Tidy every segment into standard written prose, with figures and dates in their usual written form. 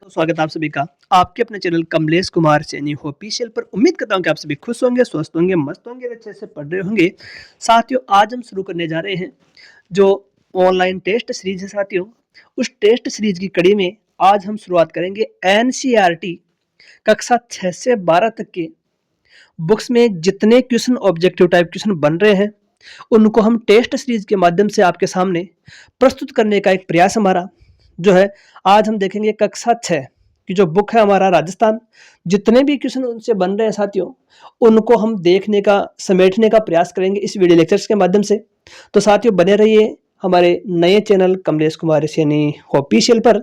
स्वागत है आप सभी का आपके अपने चैनल कमलेश कुमार सैनी ऑफिशियल पर। उम्मीद करता हूं कि आप सभी खुश होंगे, स्वस्थ होंगे, मस्त होंगे, अच्छे से पढ़ रहे होंगे। साथियों, आज हम शुरू करने जा रहे हैं जो ऑनलाइन टेस्ट सीरीज है। साथियों, उस टेस्ट सीरीज की कड़ी में आज हम शुरुआत करेंगे एनसीईआरटी कक्षा 6 से 12 तक के बुक्स में जितने क्वेश्चन ऑब्जेक्टिव टाइप क्वेश्चन बन रहे हैं उनको हम टेस्ट सीरीज के माध्यम से आपके सामने प्रस्तुत करने का एक प्रयास हमारा जो है। आज हम देखेंगे कक्षा 6 की जो बुक है हमारा राजस्थान, जितने भी क्वेश्चन उनसे बन रहे हैं साथियों, उनको हम देखने का समेटने का प्रयास करेंगे इस वीडियो लेक्चर्स के माध्यम से। तो साथियों, बने रहिए हमारे नए चैनल कमलेश कुमार सैनी ऑफिशियल पर।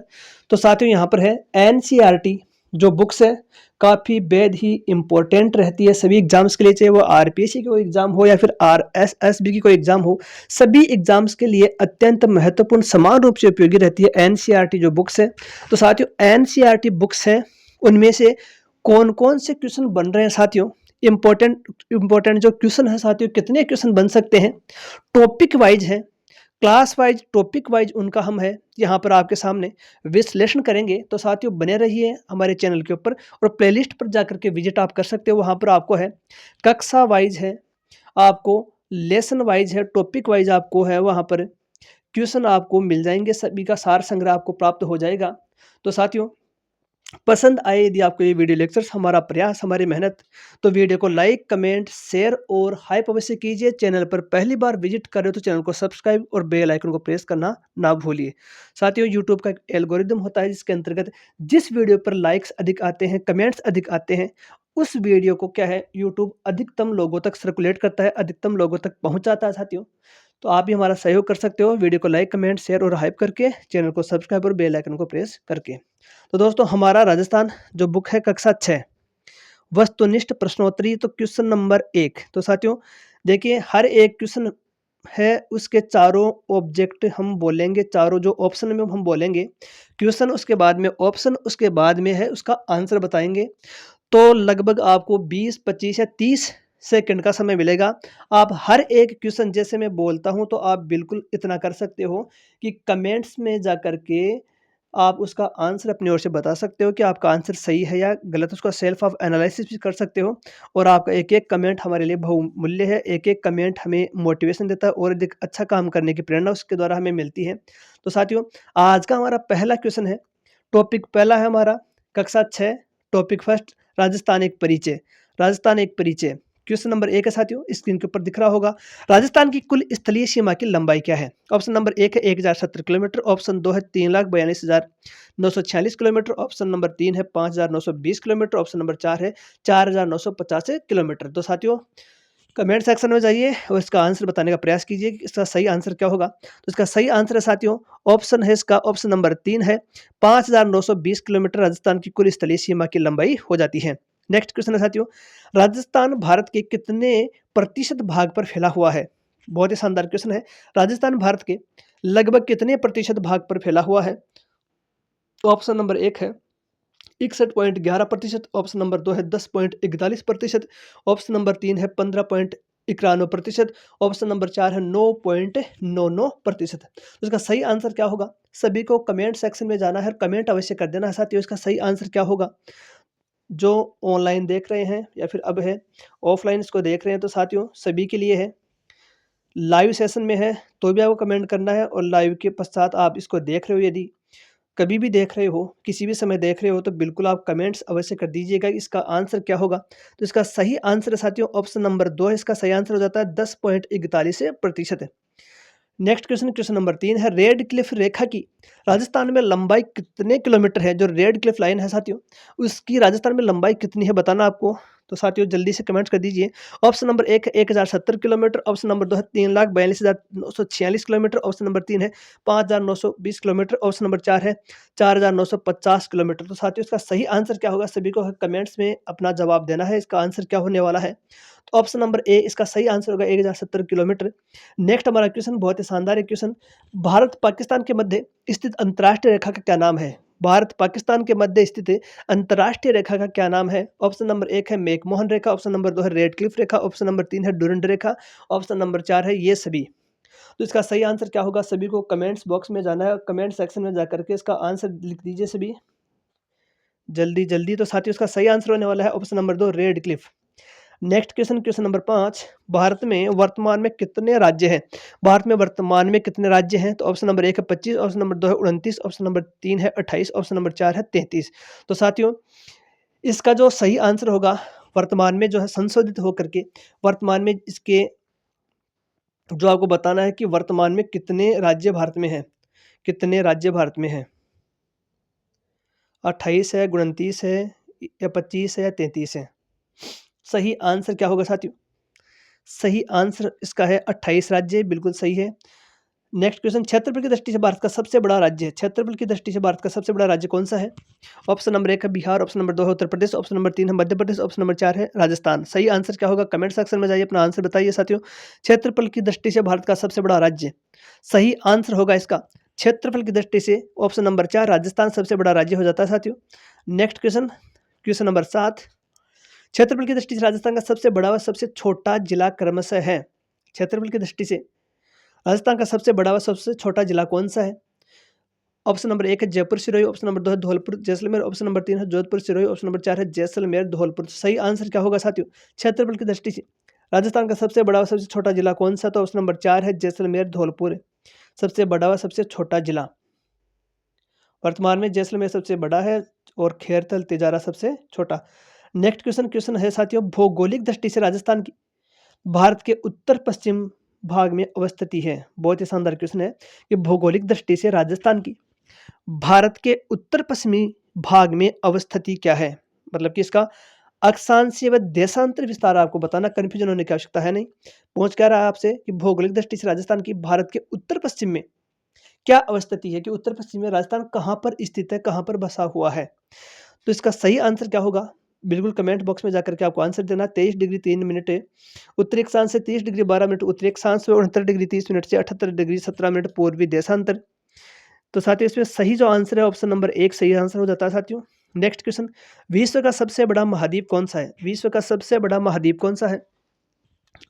तो साथियों, यहाँ पर है एनसीईआरटी जो बुक्स है, काफ़ी बेहद ही इम्पोर्टेंट रहती है सभी एग्जाम्स के लिए, चाहे वो आरपीएससी की कोई एग्जाम हो या फिर आरएसएसबी की कोई एग्जाम हो। सभी एग्जाम्स के लिए अत्यंत महत्वपूर्ण समान रूप से उपयोगी रहती है एनसीईआरटी जो बुक्स है। तो साथियों, एनसीईआरटी बुक्स हैं, उनमें से कौन कौन से क्वेश्चन बन रहे हैं साथियों, इम्पोर्टेंट जो क्वेश्चन है साथियों, कितने क्वेश्चन बन सकते हैं, टॉपिक वाइज है, क्लास वाइज, टॉपिक वाइज, उनका हम है यहाँ पर आपके सामने विश्लेषण करेंगे। तो साथियों, बने रहिए हमारे चैनल के ऊपर और प्लेलिस्ट पर जाकर के विजिट आप कर सकते हो। वहाँ पर आपको है कक्षा वाइज है, आपको लेसन वाइज है, टॉपिक वाइज आपको है, वहाँ पर क्वेश्चन आपको मिल जाएंगे, सभी का सार संग्रह आपको प्राप्त हो जाएगा। तो साथियों, पसंद आए यदि आपको ये वीडियो लेक्चर्स, हमारा प्रयास, हमारी मेहनत, तो वीडियो को लाइक, कमेंट, शेयर और हाइप अवश्य कीजिए। चैनल पर पहली बार विजिट कर रहे हो तो चैनल को सब्सक्राइब और बेल आइकन को प्रेस करना ना भूलिए। साथियों, यूट्यूब का एक एल्गोरिदम होता है जिसके अंतर्गत जिस वीडियो पर लाइक्स अधिक आते हैं, कमेंट्स अधिक आते हैं, उस वीडियो को क्या है यूट्यूब अधिकतम लोगों तक सर्कुलेट करता है, अधिकतम लोगों तक पहुँचाता है। साथियों, तो आप भी हमारा सहयोग कर सकते हो वीडियो को लाइक, कमेंट, शेयर और हाइप करके, चैनल को सब्सक्राइब और बेल आइकन को प्रेस करके। तो दोस्तों, हमारा राजस्थान जो बुक है कक्षा 6 वस्तुनिष्ठ प्रश्नोत्तरी, तो क्वेश्चन नंबर 1। तो साथियों देखिए, हर एक क्वेश्चन है उसके चारों ऑब्जेक्ट हम बोलेंगे, चारों जो ऑप्शन में हम बोलेंगे क्वेश्चन, उसके बाद में ऑप्शन, उसके बाद में है उसका आंसर बताएंगे। तो लगभग आपको 20, 25 या 30 सेकंड का समय मिलेगा। आप हर एक क्वेश्चन जैसे मैं बोलता हूं तो आप बिल्कुल इतना कर सकते हो कि कमेंट्स में जाकर के आप उसका आंसर अपनी ओर से बता सकते हो कि आपका आंसर सही है या गलत, उसका सेल्फ ऑफ एनालिसिस भी कर सकते हो। और आपका एक एक कमेंट हमारे लिए बहुमूल्य है, एक एक कमेंट हमें मोटिवेशन देता है और अधिक अच्छा काम करने की प्रेरणा उसके द्वारा हमें मिलती है। तो साथियों, आज का हमारा पहला क्वेश्चन है, टॉपिक पहला है हमारा कक्षा 6, टॉपिक फर्स्ट, राजस्थान एक परिचय। राजस्थान एक परिचय क्वेश्चन नंबर 1 है साथियों, स्क्रीन के ऊपर दिख रहा होगा। राजस्थान की कुल स्थलीय सीमा की लंबाई क्या है? ऑप्शन नंबर 1 है 1070 किलोमीटर, ऑप्शन 2 है 3,42,946 किलोमीटर, ऑप्शन नंबर 3 है 5,920 किलोमीटर, ऑप्शन नंबर 4 है 4,950 किलोमीटर। तो साथियों, कमेंट सेक्शन में जाइए और इसका आंसर बताने का प्रयास कीजिए कि इसका सही आंसर क्या होगा। तो इसका सही आंसर है साथियों, ऑप्शन है इसका, ऑप्शन नंबर 3 है 5,920 किलोमीटर राजस्थान की कुल स्थलीय सीमा की लंबाई हो जाती है। नेक्स्ट क्वेश्चन है साथियों, राजस्थान भारत के कितने प्रतिशत भाग पर फैला हुआ है? बहुत ही शानदार क्वेश्चन है। राजस्थान भारत के लगभग कितने प्रतिशत भाग पर फैला हुआ है? तो ऑप्शन नंबर 1 है 61.11%, ऑप्शन नंबर 2 है 10.41%, ऑप्शन नंबर 3 है 15.91%, ऑप्शन नंबर 4 है 9.99%। तो इसका सही आंसर क्या होगा? सभी को कमेंट सेक्शन में जाना है, कमेंट अवश्य कर देना है साथियों, इसका सही आंसर क्या होगा। जो ऑनलाइन देख रहे हैं या फिर अब है ऑफलाइन इसको देख रहे हैं, तो साथियों सभी के लिए है, लाइव सेशन में है तो भी आपको कमेंट करना है, और लाइव के पश्चात आप इसको देख रहे हो, यदि कभी भी देख रहे हो, किसी भी समय देख रहे हो, तो बिल्कुल आप कमेंट्स अवश्य कर दीजिएगा इसका आंसर क्या होगा। तो इसका सही आंसर है साथियों, ऑप्शन नंबर 2 है, इसका सही आंसर हो जाता है 10.41%। नेक्स्ट क्वेश्चन, क्वेश्चन नंबर 3 है, रेड क्लिफ रेखा की राजस्थान में लंबाई कितने किलोमीटर है? जो रेड क्लिफ लाइन है साथियों, उसकी राजस्थान में लंबाई कितनी है बताना आपको। तो साथियों जल्दी से कमेंट कर दीजिए। ऑप्शन नंबर 1 है 1070 किलोमीटर, ऑप्शन नंबर 2 है 3,42,946 किलोमीटर, ऑप्शन नंबर 3 है 5,920 किलोमीटर, ऑप्शन नंबर 4 है 4,950 किलोमीटर। तो साथियों इसका सही आंसर क्या होगा, सभी को कमेंट्स में अपना जवाब देना है, इसका आंसर क्या होने वाला है। तो ऑप्शन नंबर ए इसका सही आंसर होगा 1070 किलोमीटर। नेक्स्ट हमारा क्वेश्चन बहुत ही शानदार है क्वेश्चन, भारत पाकिस्तान के मध्य स्थित अंतर्राष्ट्रीय रेखा का क्या नाम है? भारत पाकिस्तान के मध्य स्थित अंतर्राष्ट्रीय रेखा का क्या नाम है? ऑप्शन नंबर 1 है मैकमोहन रेखा, ऑप्शन नंबर 2 है रेड क्लिफ रेखा, ऑप्शन नंबर 3 है डुरंड रेखा, ऑप्शन नंबर 4 है ये सभी। तो इसका सही आंसर क्या होगा, सभी को कमेंट्स बॉक्स में जाना है, कमेंट सेक्शन में जाकर के इसका आंसर लिख दीजिए सभी। जल्दी जल्दी। तो साथियों इसका सही आंसर होने वाला है option number 2 red Cliff. Next question, question number 5, Bharat में वर्तमान में कितने राज्य हैं? भारत में वर्तमान में कितने राज्य हैं? तो ऑप्शन नंबर 1 है 25, ऑप्शन नंबर 2 है 29, ऑप्शन नंबर 3 है 28, ऑप्शन नंबर 4 है 33। तो साथियों इसका जो सही आंसर होगा वर्तमान में जो है संशोधित होकर के वर्तमान में इसके जो आपको बताना है कि वर्तमान में कितने राज्य भारत में हैं, कितने राज्य भारत में हैं। 28 है, 29 है या 25 है या 33 है। सही आंसर क्या होगा साथियों? सही आंसर इसका है 28 राज्य, बिल्कुल सही है। नेक्स्ट क्वेश्चन, क्षेत्रफल की दृष्टि से भारत का सबसे बड़ा राज्य है, क्षेत्रफल की दृष्टि से भारत का सबसे बड़ा राज्य कौन सा है? ऑप्शन नंबर 1 है बिहार, ऑप्शन नंबर 2 है उत्तर प्रदेश, ऑप्शन नंबर 3 है मध्य प्रदेश, ऑप्शन नंबर 4 है राजस्थान। सही आंसर क्या होगा? कमेंट सेक्शन में जाइए अपना आंसर बताइए साथियों। क्षेत्रफल की दृष्टि से भारत का सबसे बड़ा राज्य, सही आंसर होगा इसका क्षेत्रफल की दृष्टि से ऑप्शन नंबर 4 राजस्थान सबसे बड़ा राज्य हो जाता है साथियों। नेक्स्ट क्वेश्चन, क्वेश्चन नंबर 7, क्षेत्रफल की दृष्टि से राजस्थान का सबसे बड़ा व सबसे छोटा जिला क्रमशः है। क्षेत्रफल की दृष्टि से राजस्थान का सबसे बड़ा व सबसे छोटा जिला कौन सा है? ऑप्शन नंबर 1 है जयपुर सिरोही, ऑप्शन नंबर 2 है धौलपुर जैसलमेर, ऑप्शन नंबर 3 है जोधपुर सिरोही, ऑप्शन नंबर 4 है जैसलमेर धौलपुर। सही आंसर क्या होगा साथियों? क्षेत्रफल की दृष्टि से राजस्थान का सबसे बड़ा व सबसे छोटा जिला कौन सा? तो ऑप्शन नंबर 4 है जैसलमेर धौलपुर सबसे बड़ा व सबसे छोटा जिला। वर्तमान में जैसलमेर सबसे बड़ा है और खैरथल तिजारा सबसे छोटा। नेक्स्ट क्वेश्चन, क्वेश्चन है साथियों भौगोलिक दृष्टि से राजस्थान की भारत के उत्तर पश्चिम भाग में अवस्थिति है। बहुत ही शानदार क्वेश्चन है कि भौगोलिक दृष्टि से राजस्थान की भारत के उत्तर पश्चिमी भाग में अवस्थिति क्या है? मतलब कि इसका अक्षांशीय व देशांतर विस्तार आपको बताना, कंफ्यूजन होने की आवश्यकता है नहीं। पूछ क्या रहा है आपसे कि भौगोलिक दृष्टि से राजस्थान की भारत के उत्तर पश्चिम में क्या अवस्थिति है, कि उत्तर पश्चिम में राजस्थान कहाँ पर स्थित है, कहाँ पर बसा हुआ है। तो इसका सही आंसर क्या होगा? बिल्कुल कमेंट बॉक्स में जाकर के आपको आंसर देना। 23 डिग्री 3 मिनट है उत्तरी अक्षांश से, 30 डिग्री 12 मिनट उत्तरी अक्षांश से, 69 डिग्री 30 मिनट से, 78 डिग्री 17 मिनट पूर्वी देशांतर। तो साथियों इसमें सही जो आंसर है ऑप्शन नंबर 1 सही आंसर हो जाता है साथियों। नेक्स्ट क्वेश्चन, विश्व का सबसे बड़ा महाद्वीप कौन सा है? विश्व का सबसे बड़ा महाद्वीप कौन सा है?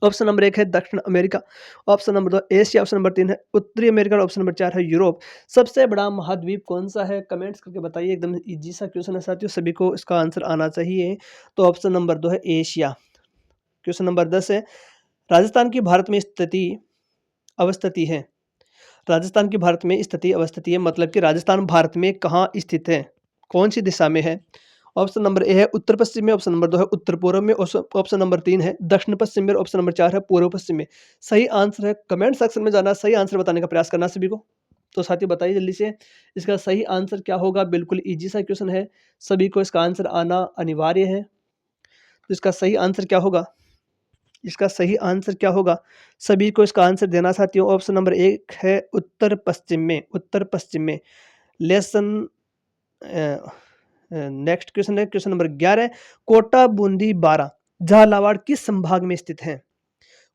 ऑप्शन नंबर 1 है दक्षिण America, option number 2 Asia, option number 3 है उत्तरी अमेरिका और ऑप्शन नंबर 4 है यूरोप। सबसे बड़ा महाद्वीप कौन सा है? कमेंट्स करके बताइए। एकदम इजी सा क्वेश्चन है साथियों, सभी को इसका आंसर आना चाहिए। तो ऑप्शन नंबर 2 है एशिया। क्वेश्चन नंबर 10 है राजस्थान की भारत में स्थिति अवस्थिति है। राजस्थान की भारत में स्थिति अवस्थिति है मतलब कि राजस्थान भारत में कहाँ स्थित है, कौन सी दिशा में है? ऑप्शन नंबर ए है उत्तर पश्चिम में, ऑप्शन नंबर 2 है उत्तर पूर्व में, ऑप्शन नंबर 3 है दक्षिण पश्चिम में, ऑप्शन नंबर 4 है पूर्व पश्चिम में। सही आंसर है, कमेंट सेक्शन में जाना, सही आंसर बताने का प्रयास करना सभी को। तो साथियों बताइए जल्दी से इसका सही आंसर क्या होगा? बिल्कुल ईजी सा क्वेश्चन है, सभी को इसका आंसर आना अनिवार्य है। तो इसका सही आंसर क्या होगा? इसका सही आंसर क्या होगा? सभी को इसका आंसर देना साथियों। ऑप्शन नंबर 1 है उत्तर पश्चिम में, उत्तर पश्चिम में। लेसन नेक्स्ट क्वेश्चन है क्वेश्चन नंबर 11, कोटा बूंदी बारा झालावाड़ किस संभाग में स्थित है?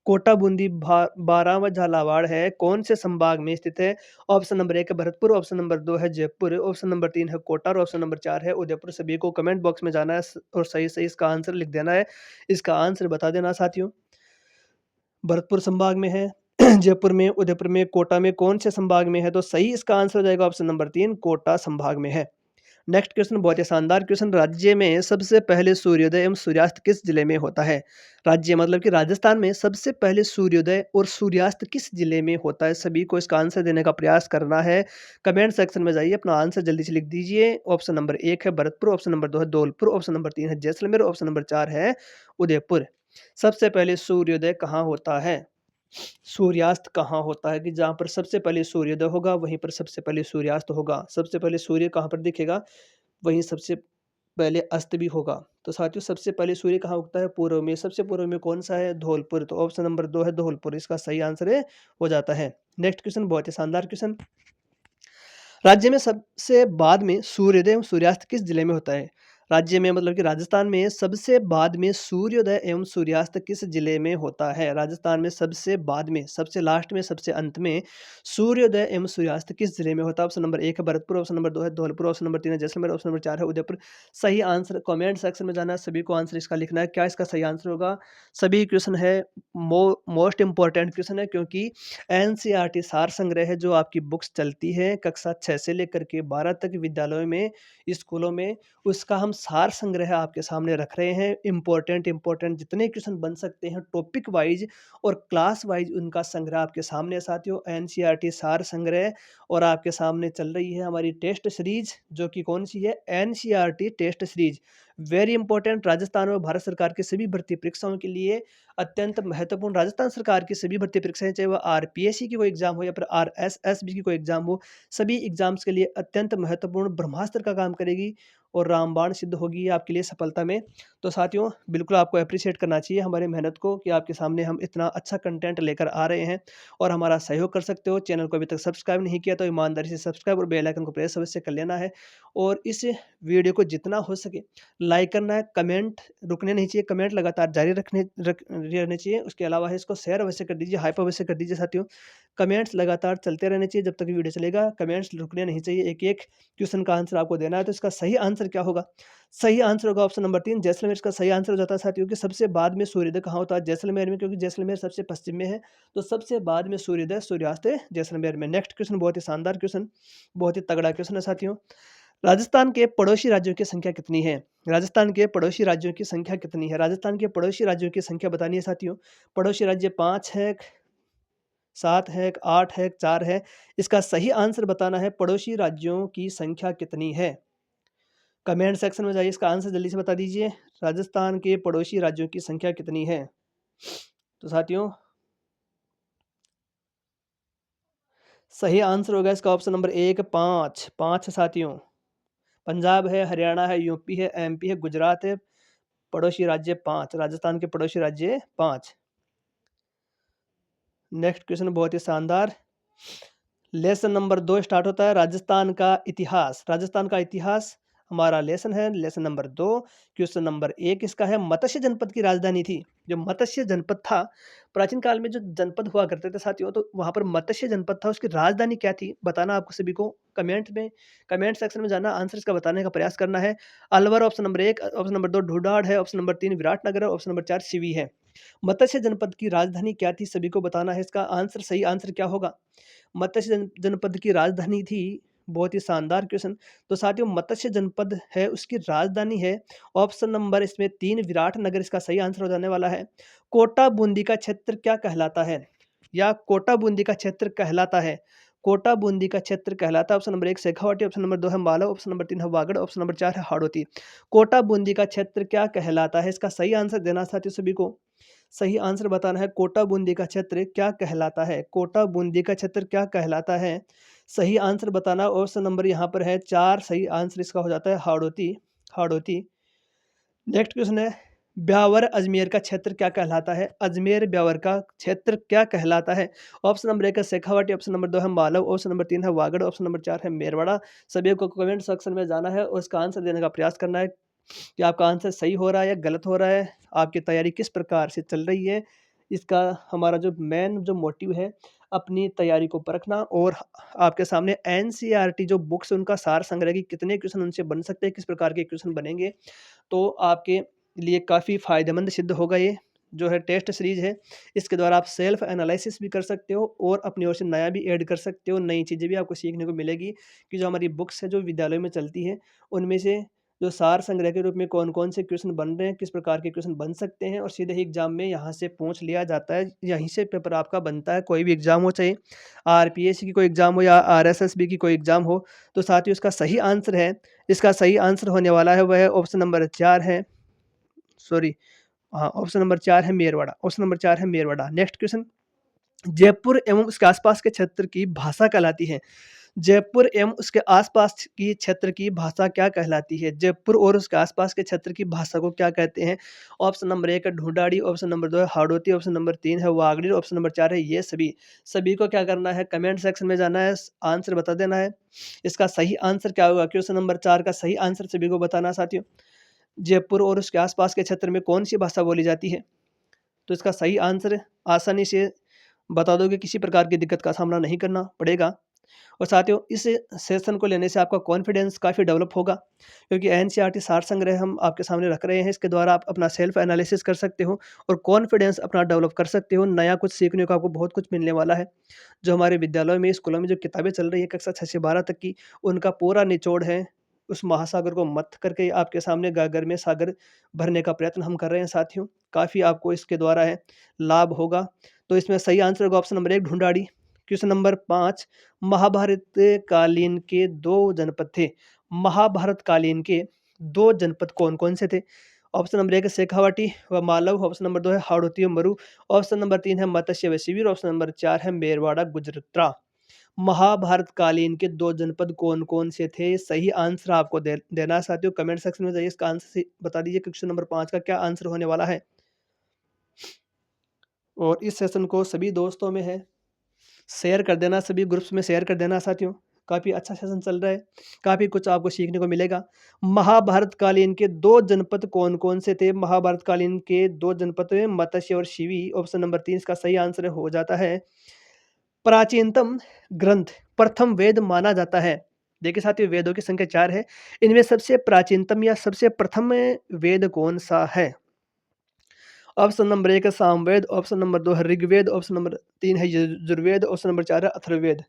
कोटा बूंदी बारा व झालावाड़ है कौन से संभाग में स्थित है? ऑप्शन नंबर 1 है भरतपुर, ऑप्शन नंबर 2 है जयपुर, ऑप्शन नंबर 3 है कोटा और ऑप्शन नंबर 4 है उदयपुर। सभी को कमेंट बॉक्स में जाना है और सही सही इसका आंसर लिख देना है। इसका आंसर बता देना साथियों। भरतपुर संभाग में है जयपुर में, उदयपुर में, कोटा में, कौन से संभाग में है? तो सही इसका आंसर हो जाएगा ऑप्शन नंबर 3 कोटा संभाग में है। नेक्स्ट क्वेश्चन बहुत ही शानदार क्वेश्चन, राज्य में सबसे पहले सूर्योदय एवं सूर्यास्त किस जिले में होता है? राज्य मतलब कि राजस्थान में सबसे पहले सूर्योदय और सूर्यास्त किस जिले में होता है? सभी को इसका आंसर देने का प्रयास करना है। कमेंट सेक्शन में जाइए अपना आंसर जल्दी से लिख दीजिए। ऑप्शन नंबर 1 है भरतपुर, ऑप्शन नंबर 2 है धौलपुर, ऑप्शन नंबर 3 है जैसलमेर, ऑप्शन नंबर 4 है उदयपुर। सबसे पहले सूर्योदय कहाँ होता है, सूर्यास्त कहाँ होता है? कि जहाँ पर सबसे पहले सूर्योदय होगा वहीं पर सबसे पहले सूर्यास्त होगा। सबसे पहले सूर्य कहाँ पर दिखेगा वहीं सबसे पहले अस्त भी होगा। तो साथियों सबसे पहले सूर्य कहाँ उगता है? पूर्व में। सबसे पूर्व में कौन सा है? धौलपुर। तो ऑप्शन नंबर 2 है धौलपुर, इसका सही आंसर है हो जाता है। नेक्स्ट क्वेश्चन बहुत ही शानदार क्वेश्चन, राज्य में सबसे बाद में सूर्योदय एवं सूर्यास्त किस जिले में होता है? राज्य में मतलब कि राजस्थान में सबसे बाद में सूर्योदय एवं सूर्यास्त किस जिले में होता है? राजस्थान में सबसे बाद में, सबसे लास्ट में, सबसे अंत में सूर्योदय एवं सूर्यास्त किस जिले में होता है? ऑप्शन नंबर 1 है भरतपुर, ऑप्शन नंबर 2 है धौलपुर, ऑप्शन नंबर 3 है जैसलमेर, ऑप्शन नंबर 4 है उदयपुर। सही आंसर कमेंट सेक्शन में जाना है, सभी को आंसर इसका लिखना है। क्या इसका सही आंसर होगा? सभी क्वेश्चन है मोस्ट इम्पोर्टेंट क्वेश्चन है, क्योंकि एनसीईआरटी सार संग्रह है जो आपकी बुक्स चलती है कक्षा 6 से लेकर के 12 तक विद्यालयों में, स्कूलों में, उसका हम सार संग्रह आपके सामने रख रहे हैं। इम्पोर्टेंट जितने क्वेश्चन बन सकते हैं टॉपिक वाइज और क्लास वाइज, उनका संग्रह आपके सामने है साथियों। एनसीईआरटी सार संग्रह और आपके सामने चल रही है हमारी टेस्ट सीरीज, जो कि कौन सी है? NCERT test series. Very important, Rajasthan और भारत सरकार की सभी भर्ती परीक्षाओं के लिए अत्यंत महत्वपूर्ण। राजस्थान सरकार की सभी भर्ती परीक्षाएं, चाहे वह आरपीएससी की कोई एग्जाम हो या फिर आरएसएसबी की कोई एग्जाम हो, सभी एग्जाम्स के लिए अत्यंत महत्वपूर्ण ब्रह्मास्त्र का काम करेगी और रामबाण सिद्ध होगी आपके लिए सफलता में। तो साथियों, बिल्कुल आपको अप्रिशिएट करना चाहिए हमारी मेहनत को, कि आपके सामने हम इतना अच्छा कंटेंट लेकर आ रहे हैं और हमारा सहयोग कर सकते हो। चैनल को अभी तक सब्सक्राइब नहीं किया तो ईमानदारी से सब्सक्राइब और बेल आइकन को प्रेस अवश्य कर लेना है, और इस वीडियो को जितना हो सके लाइक करना है। कमेंट रुकने नहीं चाहिए, कमेंट लगातार जारी रहने चाहिए। उसके अलावा है इसको शेयर अवश्य कर दीजिए, हाइप अवश्य कर दीजिए साथियों। कमेंट्स लगातार चलते रहने चाहिए जब तक वीडियो चलेगा, कमेंट्स रुकने नहीं चाहिए। एक एक क्वेश्चन का आंसर आपको देना है। तो इसका सही आंसर क्या होगा? सही आंसर होगा ऑप्शन नंबर 3 जैसलमेर। इसका सही आंसर हो जाता है साथियों कि सबसे बाद में सूर्योदय कहाँ होता है? जैसलमेर में, क्योंकि जैसलमेर सबसे पश्चिम में है, तो सबसे बाद में सूर्योदय सूर्यास्त जैसलमेर में। नेक्स्ट क्वेश्चन बहुत ही शानदार क्वेश्चन, बहुत ही तगड़ा क्वेश्चन है साथियों। राजस्थान के पड़ोसी राज्यों की संख्या कितनी है? राजस्थान के पड़ोसी राज्यों की संख्या कितनी है? राजस्थान के पड़ोसी राज्यों की संख्या बतानी है साथियों। पड़ोसी राज्य 5 है, 7 है, 8 है, 4 है। इसका सही आंसर बताना है, पड़ोसी राज्यों की संख्या कितनी है? कमेंट सेक्शन में जाइए, इसका आंसर जल्दी से बता दीजिए। राजस्थान के पड़ोसी राज्यों की संख्या कितनी है? तो साथियों, सही आंसर होगा इसका ऑप्शन नंबर 1 5। 5 है साथियों। पंजाब है, हरियाणा है, यूपी है, एमपी है, गुजरात है। पड़ोसी राज्य 5, राजस्थान के पड़ोसी राज्य 5। नेक्स्ट क्वेश्चन बहुत ही शानदार। लेसन नंबर 2 स्टार्ट होता है, राजस्थान का इतिहास। राजस्थान का इतिहास हमारा लेसन है, लेसन नंबर 2। क्वेश्चन नंबर 1 इसका है, मत्स्य जनपद की राजधानी थी। जो मत्स्य जनपद था, प्राचीन काल में जो जनपद हुआ करते थे साथियों, तो वहां पर मत्स्य जनपद था, उसकी राजधानी क्या थी बताना आपको सभी को। कमेंट सेक्शन में जाना, आंसर इसका बताने का प्रयास करना है। Alwar option number 1, option number 2 ढूढ़ाड़ है, ऑप्शन नंबर 3 विराटनगर है, ऑप्शन नंबर 4 सिवी है। मत्स्य जनपद की राजधानी क्या थी, सभी को बताना है। इसका आंसर, सही आंसर क्या होगा? मत्स्य जनपद की राजधानी थी। बहुत ही शानदार क्वेश्चन। तो साथियों, मत्स्य जनपद है, उसकी राजधानी है ऑप्शन नंबर इसमें 3 विराटनगर। इसका सही आंसर हो जाने वाला है। कोटा बूंदी का क्षेत्र क्या कहलाता है? या कोटा बूंदी का क्षेत्र कहलाता है? कोटा बूंदी का क्षेत्र कहलाता है। Option number 1 Shekhawati, option number 2 है मालवा, ऑप्शन नंबर 3 है वागड़, ऑप्शन नंबर 4 है हाड़ौती। कोटा बूंदी का क्षेत्र क्या कहलाता है? इसका सही आंसर देना साथियों सभी को। सही आंसर बताना है, कोटा बूंदी का क्षेत्र क्या कहलाता है? कोटा बूंदी का क्षेत्र क्या कहलाता है? सही आंसर बताना। ऑप्शन नंबर यहाँ पर है 4, सही आंसर इसका हो जाता है हाड़ौती। हाड़ौती। नेक्स्ट क्वेश्चन है, ब्यावर अजमेर का क्षेत्र क्या कहलाता है? अजमेर ब्यावर का क्षेत्र क्या कहलाता है? ऑप्शन नंबर 1 है शेखावाटी, ऑप्शन नंबर 2 है मालव, ऑप्शन नंबर 3 है वागड़, ऑप्शन नंबर 4 है मेरवाड़ा। सभी को कमेंट सेक्शन में जाना है और उसका आंसर देने का प्रयास करना है कि आपका आंसर सही हो रहा है या गलत हो रहा है, आपकी तैयारी किस प्रकार से चल रही है। इसका हमारा जो मेन जो मोटिव है, अपनी तैयारी को परखना और आपके सामने एनसीईआरटी जो बुक्स है उनका सार संग्रह की कितने क्वेश्चन उनसे बन सकते हैं, किस प्रकार के क्वेश्चन बनेंगे, तो आपके लिए काफ़ी फ़ायदेमंद सिद्ध होगा। ये जो है टेस्ट सीरीज़ है, इसके द्वारा आप सेल्फ एनालिसिस भी कर सकते हो और अपनी ओर से नया भी ऐड कर सकते हो। नई चीज़ें भी आपको सीखने को मिलेगी कि जो हमारी बुक्स है जो विद्यालय में चलती है, उनमें से जो सार संग्रह के रूप में कौन-कौन से क्वेश्चन बन रहे हैं, किस प्रकार के क्वेश्चन बन सकते हैं और सीधे ही एग्ज़ाम में यहाँ से पूछ लिया जाता है। यहीं से पेपर आपका बनता है, कोई भी एग्ज़ाम हो, चाहे आरपीएससी की कोई एग्ज़ाम हो या आरएसएसबी की कोई एग्ज़ाम हो। तो साथियों, इसका सही आंसर है, इसका सही आंसर होने वाला है वह है ऑप्शन नंबर 4 है, सॉरी, हाँ, ऑप्शन नंबर 4 है मेरवाड़ा। ऑप्शन नंबर 4 है मेरवाड़ा। नेक्स्ट क्वेश्चन, जयपुर एवं उसके आसपास के क्षेत्र की भाषा कहलाती है। जयपुर एवं उसके आसपास की क्षेत्र की भाषा क्या कहलाती है? जयपुर और उसके आसपास के क्षेत्र की भाषा को क्या कहते हैं? ऑप्शन नंबर 1 है ढूंढाड़ी, ऑप्शन नंबर 2 है हाड़ौती, ऑप्शन नंबर 3 है वागड़ी, ऑप्शन नंबर 4 है ये सभी। सभी को क्या करना है, कमेंट सेक्शन में जाना है, आंसर बता देना है। इसका सही आंसर क्या होगा? क्वेश्चन नंबर 4 का सही आंसर सभी को बताना है साथियों। जयपुर और उसके आसपास के क्षेत्र में कौन सी भाषा बोली जाती है? तो इसका सही आंसर आसानी से बता दोगे, किसी प्रकार की दिक्कत का सामना नहीं करना पड़ेगा। और साथियों, इस सेशन को लेने से आपका कॉन्फिडेंस काफ़ी डेवलप होगा, क्योंकि एनसीईआरटी सार संग्रह हम आपके सामने रख रहे हैं। इसके द्वारा आप अपना सेल्फ एनालिसिस कर सकते हो और कॉन्फिडेंस अपना डेवलप कर सकते हो। नया कुछ सीखने को आपको बहुत कुछ मिलने वाला है। जो हमारे विद्यालयों में, स्कूलों में जो किताबें चल रही हैं कक्षा 6 से 12 तक की, उनका पूरा निचोड़ है। उस महासागर को मत्थ करके आपके सामने गागर में सागर भरने का प्रयत्न हम कर रहे हैं साथियों। काफ़ी आपको इसके द्वारा है लाभ होगा। तो इसमें सही आंसर होगा option number 1 Dhundhari. Question number 5, Mahabharat कालीन के 2 जनपद थे। महाभारत कालीन के 2 जनपद कौन-कौन से थे? ऑप्शन नंबर 1 है शेखावाटी व मालव, ऑप्शन नंबर 2 है हाड़ौती व मरु, ऑप्शन नंबर 3 है मत्स्य व शिविर, ऑप्शन नंबर 4 है मेरवाड़ा गुजरात। महाभारत कालीन के 2 जनपद कौन-कौन से थे? सही आंसर आपको देना है साथियों। कमेंट सेक्शन में जाइए, इसका आंसर बता दीजिए। क्वेश्चन नंबर 5 का क्या आंसर होने वाला है? और इस सेशन को सभी दोस्तों में है शेयर कर देना, सभी ग्रुप्स में शेयर कर देना साथियों। काफ़ी अच्छा सेशन चल रहा है, काफ़ी कुछ आपको सीखने को मिलेगा। महाभारत कालीन के 2 जनपद कौन-कौन से थे? महाभारत कालीन के 2 जनपद थे मत्स्य और शिवी। ऑप्शन नंबर 3 इसका सही आंसर हो जाता है। प्राचीनतम ग्रंथ, प्रथम वेद माना जाता है। देखिए साथियों, वेदों की संख्या 4 है। इनमें सबसे प्राचीनतम या सबसे प्रथम वेद कौन-सा है? ऑप्शन नंबर 1 है सामवेद, ऑप्शन नंबर 2 है ऋग्वेद, ऑप्शन नंबर 3 है यजुर्वेद, ऑप्शन नंबर 4 है अथर्ववेद।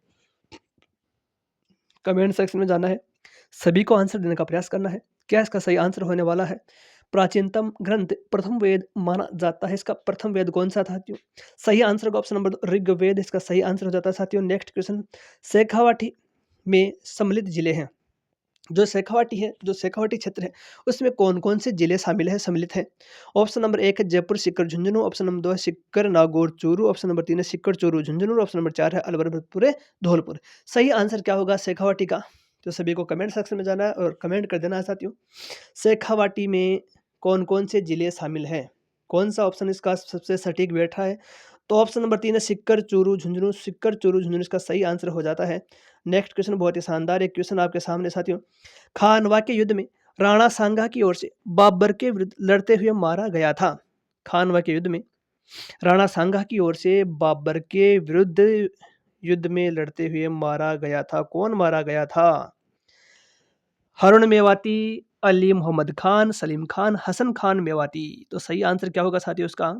कमेंट सेक्शन में जाना है, सभी को आंसर देने का प्रयास करना है। क्या इसका सही आंसर होने वाला है? प्राचीनतम ग्रंथ प्रथम वेद माना जाता है, इसका प्रथम वेद कौन सा था साथियों? सही आंसर होगा ऑप्शन नंबर 2 ऋग्वेद, इसका सही आंसर हो जाता है साथियों। नेक्स्ट क्वेश्चन, शेखावाटी में सम्मिलित जिले हैं। जो शेखावाटी है, जो शेखावाटी क्षेत्र है, उसमें कौन-कौन से जिले शामिल हैं, सम्मिलित हैं? ऑप्शन नंबर 1 है जयपुर, सीकर, झुंझुनू, ऑप्शन नंबर 2 है सीकर, नागौर, चूरू, ऑप्शन नंबर 3 है सीकर, चूरू, झुंझुनू, ऑप्शन नंबर 4 है अलवर, भरतपुर, धौलपुर। सही आंसर क्या होगा शेखावाटी का? तो सभी को कमेंट सेक्शन में जाना है और कमेंट कर देना है साथियों। शेखावाटी में कौन-कौन से जिले शामिल हैं? कौन-सा ऑप्शन इसका सबसे सटीक बैठा है? तो ऑप्शन नंबर 3 है सीकर, चूरू, झुंझुनू। सीकर, चूरू, झुंझुनू इसका सही आंसर हो जाता है। नेक्स्ट क्वेश्चन बहुत ही शानदार एक क्वेश्चन आपके सामने साथियों। खानवा के युद्ध में राणा सांगा की ओर से बाबर के विरुद्ध लड़ते हुए मारा गया था। खानवा के युद्ध में राणा सांगा की ओर से बाबर के विरुद्ध युद्ध में लड़ते हुए मारा गया था। कौन मारा गया था? हारून मेवाती, अली मोहम्मद खान, सलीम खान, हसन खान मेवाती। तो सही आंसर क्या होगा साथियों इसका?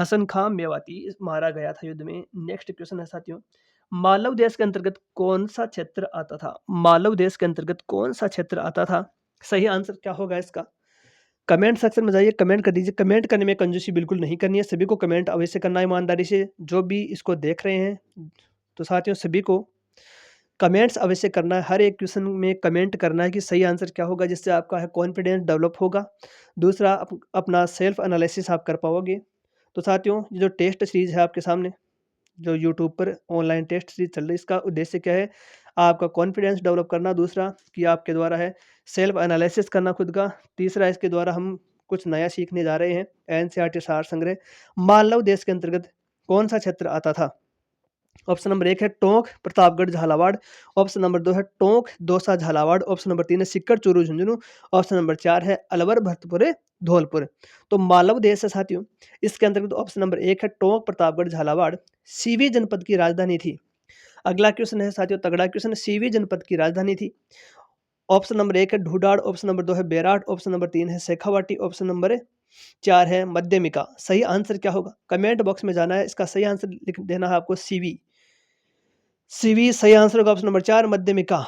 हसन खान मेवाती मारा गया था युद्ध में। नेक्स्ट क्वेश्चन है साथियों, मालव देश के अंतर्गत कौन सा क्षेत्र आता था? मालव देश के अंतर्गत कौन सा क्षेत्र आता था? सही आंसर क्या होगा इसका? कमेंट सेक्शन में जाइए, कमेंट कर दीजिए। कमेंट करने में कंजूसी बिल्कुल नहीं करनी है, सभी को कमेंट अवश्य करना है ईमानदारी से। जो भी इसको देख रहे हैं, तो साथियों सभी को कमेंट्स अवश्य करना है। हर एक क्वेश्चन में कमेंट करना है कि सही आंसर क्या होगा, जिससे आपका है कॉन्फिडेंस डेवलप होगा। दूसरा, अपना सेल्फ एनालिसिस आप कर पाओगे। तो साथियों, ये जो टेस्ट सीरीज़ है आपके सामने, जो यूट्यूब पर ऑनलाइन टेस्ट सीरीज चल रही है, इसका उद्देश्य क्या है? आपका कॉन्फिडेंस डेवलप करना। दूसरा कि आपके द्वारा है सेल्फ एनालिसिस करना खुद का। तीसरा, इसके द्वारा हम कुछ नया सीखने जा रहे हैं। एनसीईआरटी सार संग्रह, मालव देश के अंतर्गत कौन सा क्षेत्र आता था? ऑप्शन नंबर 1 है टोंक, प्रतापगढ़, झालावाड़, ऑप्शन नंबर 2 है टोंक, दौसा, झालावाड़, ऑप्शन नंबर 3 है सीकर, चूरू, झुंझुनू, ऑप्शन नंबर 4 है अलवर, भरतपुर, धौलपुर। तो मालव देश है साथियों, इसके अंतर्गत ऑप्शन नंबर 1 है टोंक, प्रतापगढ़, झालावाड़, सीवी जनपद की राजधानी थी। अगला क्वेश्चन है साथियों, तगड़ा क्वेश्चन, सीवी जनपद की राजधानी थी। ऑप्शन नंबर 1 है ढूढ़ाड़, ऑप्शन नंबर 2 है बेराट, ऑप्शन नंबर 3 है शेखावाटी, ऑप्शन नंबर 4 है मध्यमिका। सही आंसर क्या होगा? कमेंट बॉक्स में जाना है, इसका सही आंसर लिख देना है आपको सीवी। सीवी सही आंसर होगा ऑप्शन नंबर 4 मध्यमिका।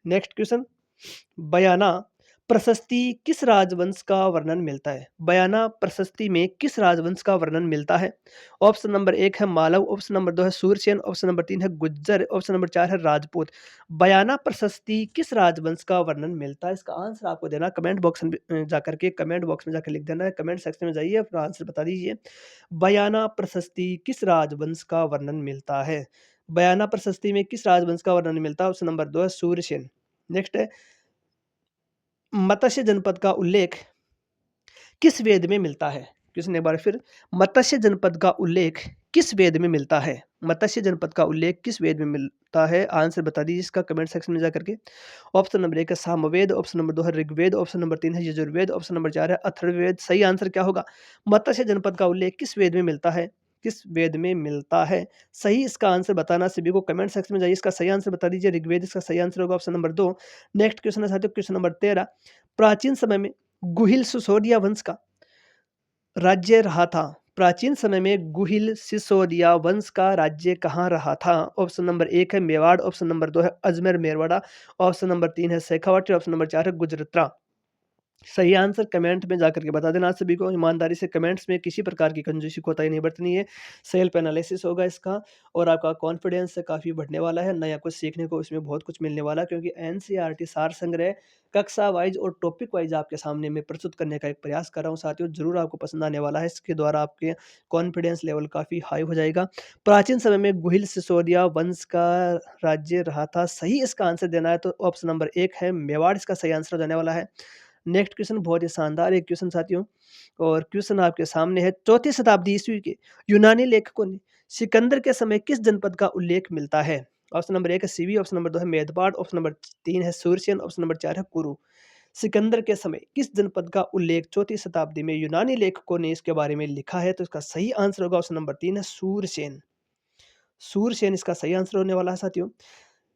नेक्स्ट क्वेश्चन, बयाना प्रशस्ति किस राजवंश का वर्णन मिलता है? बयाना प्रशस्ति में किस राजवंश का वर्णन मिलता है? ऑप्शन नंबर 1 है मालव, ऑप्शन नंबर 2 है सूरसेन, ऑप्शन नंबर 3 है गुज्जर, ऑप्शन नंबर 4 है राजपूत। बयाना प्रशस्ति किस राजवंश का वर्णन मिलता है? इसका आंसर आपको देना कमेंट बॉक्स में जाकर के, कमेंट बॉक्स में जाकर लिख देना है। कमेंट सेक्शन में जाइए, अपना आंसर बता दीजिए। बयाना प्रशस्ति किस राजवंश का वर्णन मिलता है? बयाना प्रशस्ति में किस राजवंश का वर्णन मिलता है? ऑप्शन नंबर 2 है सूरसेन। नेक्स्ट है, मत्स्य जनपद का उल्लेख किस वेद में मिलता है? क्वेश्चन एक बार फिर, मत्स्य जनपद का उल्लेख किस वेद में मिलता है? मत्स्य जनपद का उल्लेख किस वेद में मिलता है? आंसर बता दीजिए इसका कमेंट सेक्शन में जाकर के। ऑप्शन नंबर 1 है सामवेद, ऑप्शन नंबर 2 है ऋग्वेद, ऑप्शन नंबर 3 है यजुर्वेद, ऑप्शन नंबर 4 है अथर्ववेद। सही आंसर क्या होगा? मत्स्य जनपद का उल्लेख किस वेद में मिलता है? किस वेद में मिलता है? सही इसका आंसर बताना सभी को कमेंट सेक्शन में जाइए, इसका सही आंसर बता दीजिए। ऋग्वेद इसका सही आंसर होगा, ऑप्शन नंबर 2। नेक्स्ट क्वेश्चन है साथियों, क्वेश्चन नंबर 13। प्राचीन समय में गुहिल सिसोदिया वंश का राज्य रहा था। प्राचीन समय में गुहिल सिसोदिया वंश का राज्य कहाँ रहा था? ऑप्शन नंबर 1 है मेवाड़, ऑप्शन नंबर 2 है अजमेर मेरवाड़ा, ऑप्शन नंबर 3 है शेखावटी, ऑप्शन नंबर 4 है गुजरात। सही आंसर कमेंट में जाकर के बता देना सभी को। ईमानदारी से कमेंट्स में किसी प्रकार की कंजूसी कोताही नहीं बरतनी है। सेल्फ एनालिसिस होगा इसका और आपका कॉन्फिडेंस काफ़ी बढ़ने वाला है। नया कुछ सीखने को इसमें बहुत कुछ मिलने वाला है, क्योंकि एनसीईआरटी सार संग्रह कक्षा वाइज और टॉपिक वाइज आपके सामने मैं प्रस्तुत करने का एक प्रयास कर रहा हूँ साथियों। ज़रूर आपको पसंद आने वाला है। इसके द्वारा आपके कॉन्फिडेंस लेवल काफ़ी हाई हो जाएगा। प्राचीन समय में गुहिल सिसोदिया वंश का राज्य रहा था। सही इसका आंसर देना है तो ऑप्शन नंबर 1 है मेवाड़ इसका सही आंसर हो जाने वाला है। नेक्स्ट क्वेश्चन बहुत ही शानदार एक क्वेश्चन साथियों, और क्वेश्चन आपके सामने है। चौथी शताब्दी ईस्वी के यूनानी लेखकों ने सिकंदर के समय किस जनपद का उल्लेख मिलता है? ऑप्शन नंबर 1 है सीवी, ऑप्शन नंबर 2 है मेदपाट, ऑप्शन नंबर 3 है सूरसेन, ऑप्शन नंबर 4 है कुरु। सिकंदर के समय किस जनपद का उल्लेख चौथी शताब्दी में यूनानी लेखकों ने इसके बारे में लिखा है? तो इसका सही आंसर होगा ऑप्शन नंबर 3 है सूरसेन। सूरसेन इसका सही आंसर होने वाला है साथियों।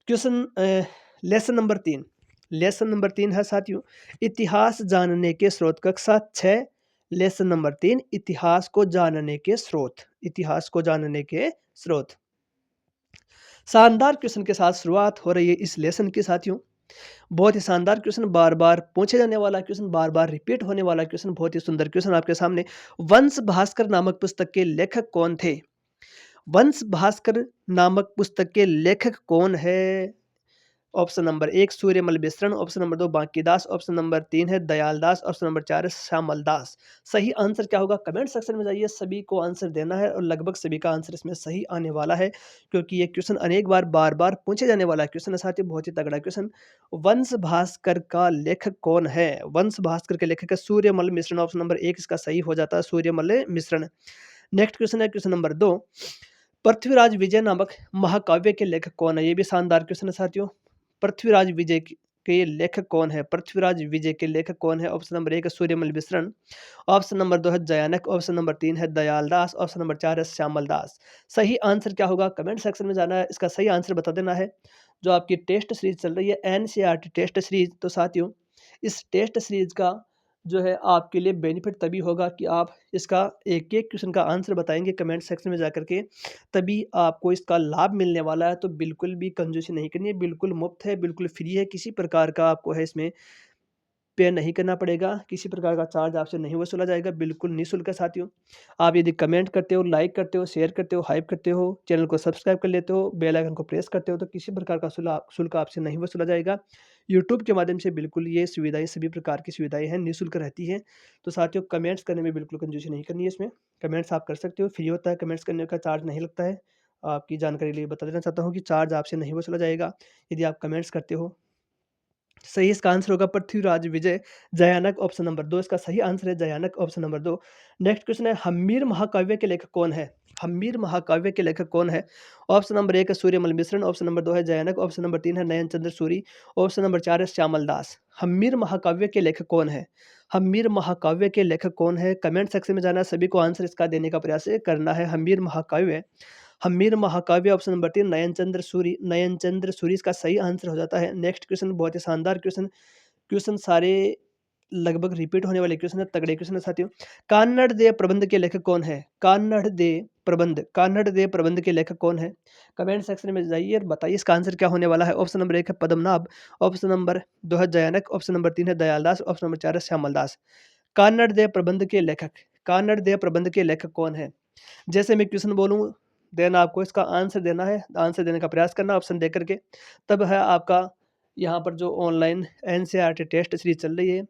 Question lesson number 3। Lesson number 3 है साथियों, इतिहास जानने के स्रोत। कक्षा 6 लेसन नंबर 3, इतिहास को जानने के स्रोत। इतिहास को जानने के स्रोत। शानदार क्वेश्चन के साथ शुरुआत हो रही है इस लेसन की साथियों। बहुत ही शानदार क्वेश्चन, बार-बार पूछे जाने वाला क्वेश्चन, बार-बार रिपीट होने वाला क्वेश्चन, बहुत ही सुंदर क्वेश्चन आपके सामने। वंश भास्कर नामक पुस्तक के लेखक कौन थे? वंश भास्कर नामक पुस्तक के लेखक कौन है? ऑप्शन नंबर 1 सूर्यमल मिश्रण, option number 2 Bankidas, option number 3 है दयाल दास, ऑप्शन नंबर 4 है श्यामल दास। सही आंसर क्या होगा? कमेंट सेक्शन में जाइए, सभी को आंसर देना है और लगभग सभी का आंसर इसमें सही आने वाला है, क्योंकि ये क्वेश्चन अनेक बार-बार पूछे जाने वाला क्वेश्चन है साथियों, बहुत ही तगड़ा क्वेश्चन। वंश भास्कर का लेखक कौन है? वंश भास्कर के लेखक है सूर्यमल मिश्रण, ऑप्शन नंबर 1 इसका सही हो जाता है सूर्यमल मिश्रण। नेक्स्ट क्वेश्चन है क्वेश्चन नंबर 2। पृथ्वीराज विजय नामक महाकाव्य के लेखक कौन है? ये भी शानदार क्वेश्चन है साथियों। पृथ्वीराज विजय के लेखक कौन है? पृथ्वीराज विजय के लेखक कौन है? ऑप्शन नंबर 1 है सूर्यमल मिश्रण, ऑप्शन नंबर 2 है जयानक, ऑप्शन नंबर 3 है दयाल दास, ऑप्शन नंबर 4 है श्यामल दास। सही आंसर क्या होगा? कमेंट सेक्शन में जाना है, इसका सही आंसर बता देना है। जो आपकी टेस्ट सीरीज चल रही है एनसीईआरटी टेस्ट सीरीज, तो साथियों इस टेस्ट सीरीज का जो है आपके लिए बेनिफिट तभी होगा कि आप इसका एक-एक क्वेश्चन का आंसर बताएँगे कमेंट सेक्शन में जाकर के, तभी आपको इसका लाभ मिलने वाला है। तो बिल्कुल भी कंजूसी नहीं करनी है, बिल्कुल मुफ़्त है, बिल्कुल फ्री है, किसी प्रकार का आपको है इसमें पे नहीं करना पड़ेगा, किसी प्रकार का चार्ज आपसे नहीं वसूला जाएगा, बिल्कुल निःशुल्क है साथियों। आप यदि कमेंट करते हो, लाइक करते हो, शेयर करते हो, हाइप करते हो, चैनल को सब्सक्राइब कर लेते हो, बेल आइकन को प्रेस करते हो, तो किसी प्रकार का शुल्क आपसे नहीं वसूला जाएगा। यूट्यूब के माध्यम से बिल्कुल ये सुविधाएँ, सभी प्रकार की सुविधाएँ हैं, निःशुल्क रहती हैं। तो साथियों कमेंट्स करने में बिल्कुल कंजूसी नहीं करनी है इसमें। कमेंट्स आप कर सकते हो, फ्री होता है, कमेंट्स करने का चार्ज नहीं लगता है। आपकी जानकारी के लिए बता देना चाहता हूँ कि चार्ज आपसे नहीं वसूला जाएगा, यदि आप कमेंट्स करते हो। सही इसका आंसर होगा पृथ्वीराज विजय जयानक, ऑप्शन नंबर 2 इसका सही आंसर है Jayanaka, option number 2। Next question है हम्मीर महाकाव्य के लेखक कौन है? हम्मीर महाकाव्य के लेखक कौन है? ऑप्शन नंबर 1 है सूर्यमल मिश्रण, ऑप्शन नंबर 2 है जयानक, ऑप्शन नंबर 3 है नयन चंद्र सूरी, ऑप्शन नंबर 4 है श्यामल दास। हम्मीर महाकाव्य के लेखक कौन है? हम्मीर महाकाव्य के लेखक कौन है? कमेंट सेक्शन में जाना है, सभी को आंसर इसका देने का प्रयास करना है। हम्मीर महाकाव्य, हम्मीर महाकाव्य ऑप्शन नंबर 3 नयनचंद्र सूरी, नयनचंद्र सूरी इसका सही आंसर हो जाता है। नेक्स्ट क्वेश्चन बहुत ही शानदार क्वेश्चन, क्वेश्चन सारे लगभग रिपीट होने वाले क्वेश्चन है, तगड़े क्वेश्चन है साथियों। कान्नड़ देव प्रबंध के लेखक कौन है? कान्नड़ देव प्रबंध के लेखक कौन है? कमेंट सेक्शन में जाइए और बताइए इसका आंसर क्या होने वाला है। ऑप्शन नंबर 1 है पद्मनाभ, ऑप्शन नंबर 2 है जयानक, ऑप्शन नंबर 3 है दयाल दास, ऑप्शन नंबर 4 है श्यामल दास। कान्नड़ देव प्रबंध के लेखक, कान्नड़ देव प्रबंध के लेखक कौन है? जैसे मैं क्वेश्चन बोलूँ, देन आपको इसका आंसर देना है, आंसर देने का प्रयास करना ऑप्शन दे करके। तब है आपका यहाँ पर जो ऑनलाइन एनसीईआरटी टेस्ट सीरीज़ चल रही है,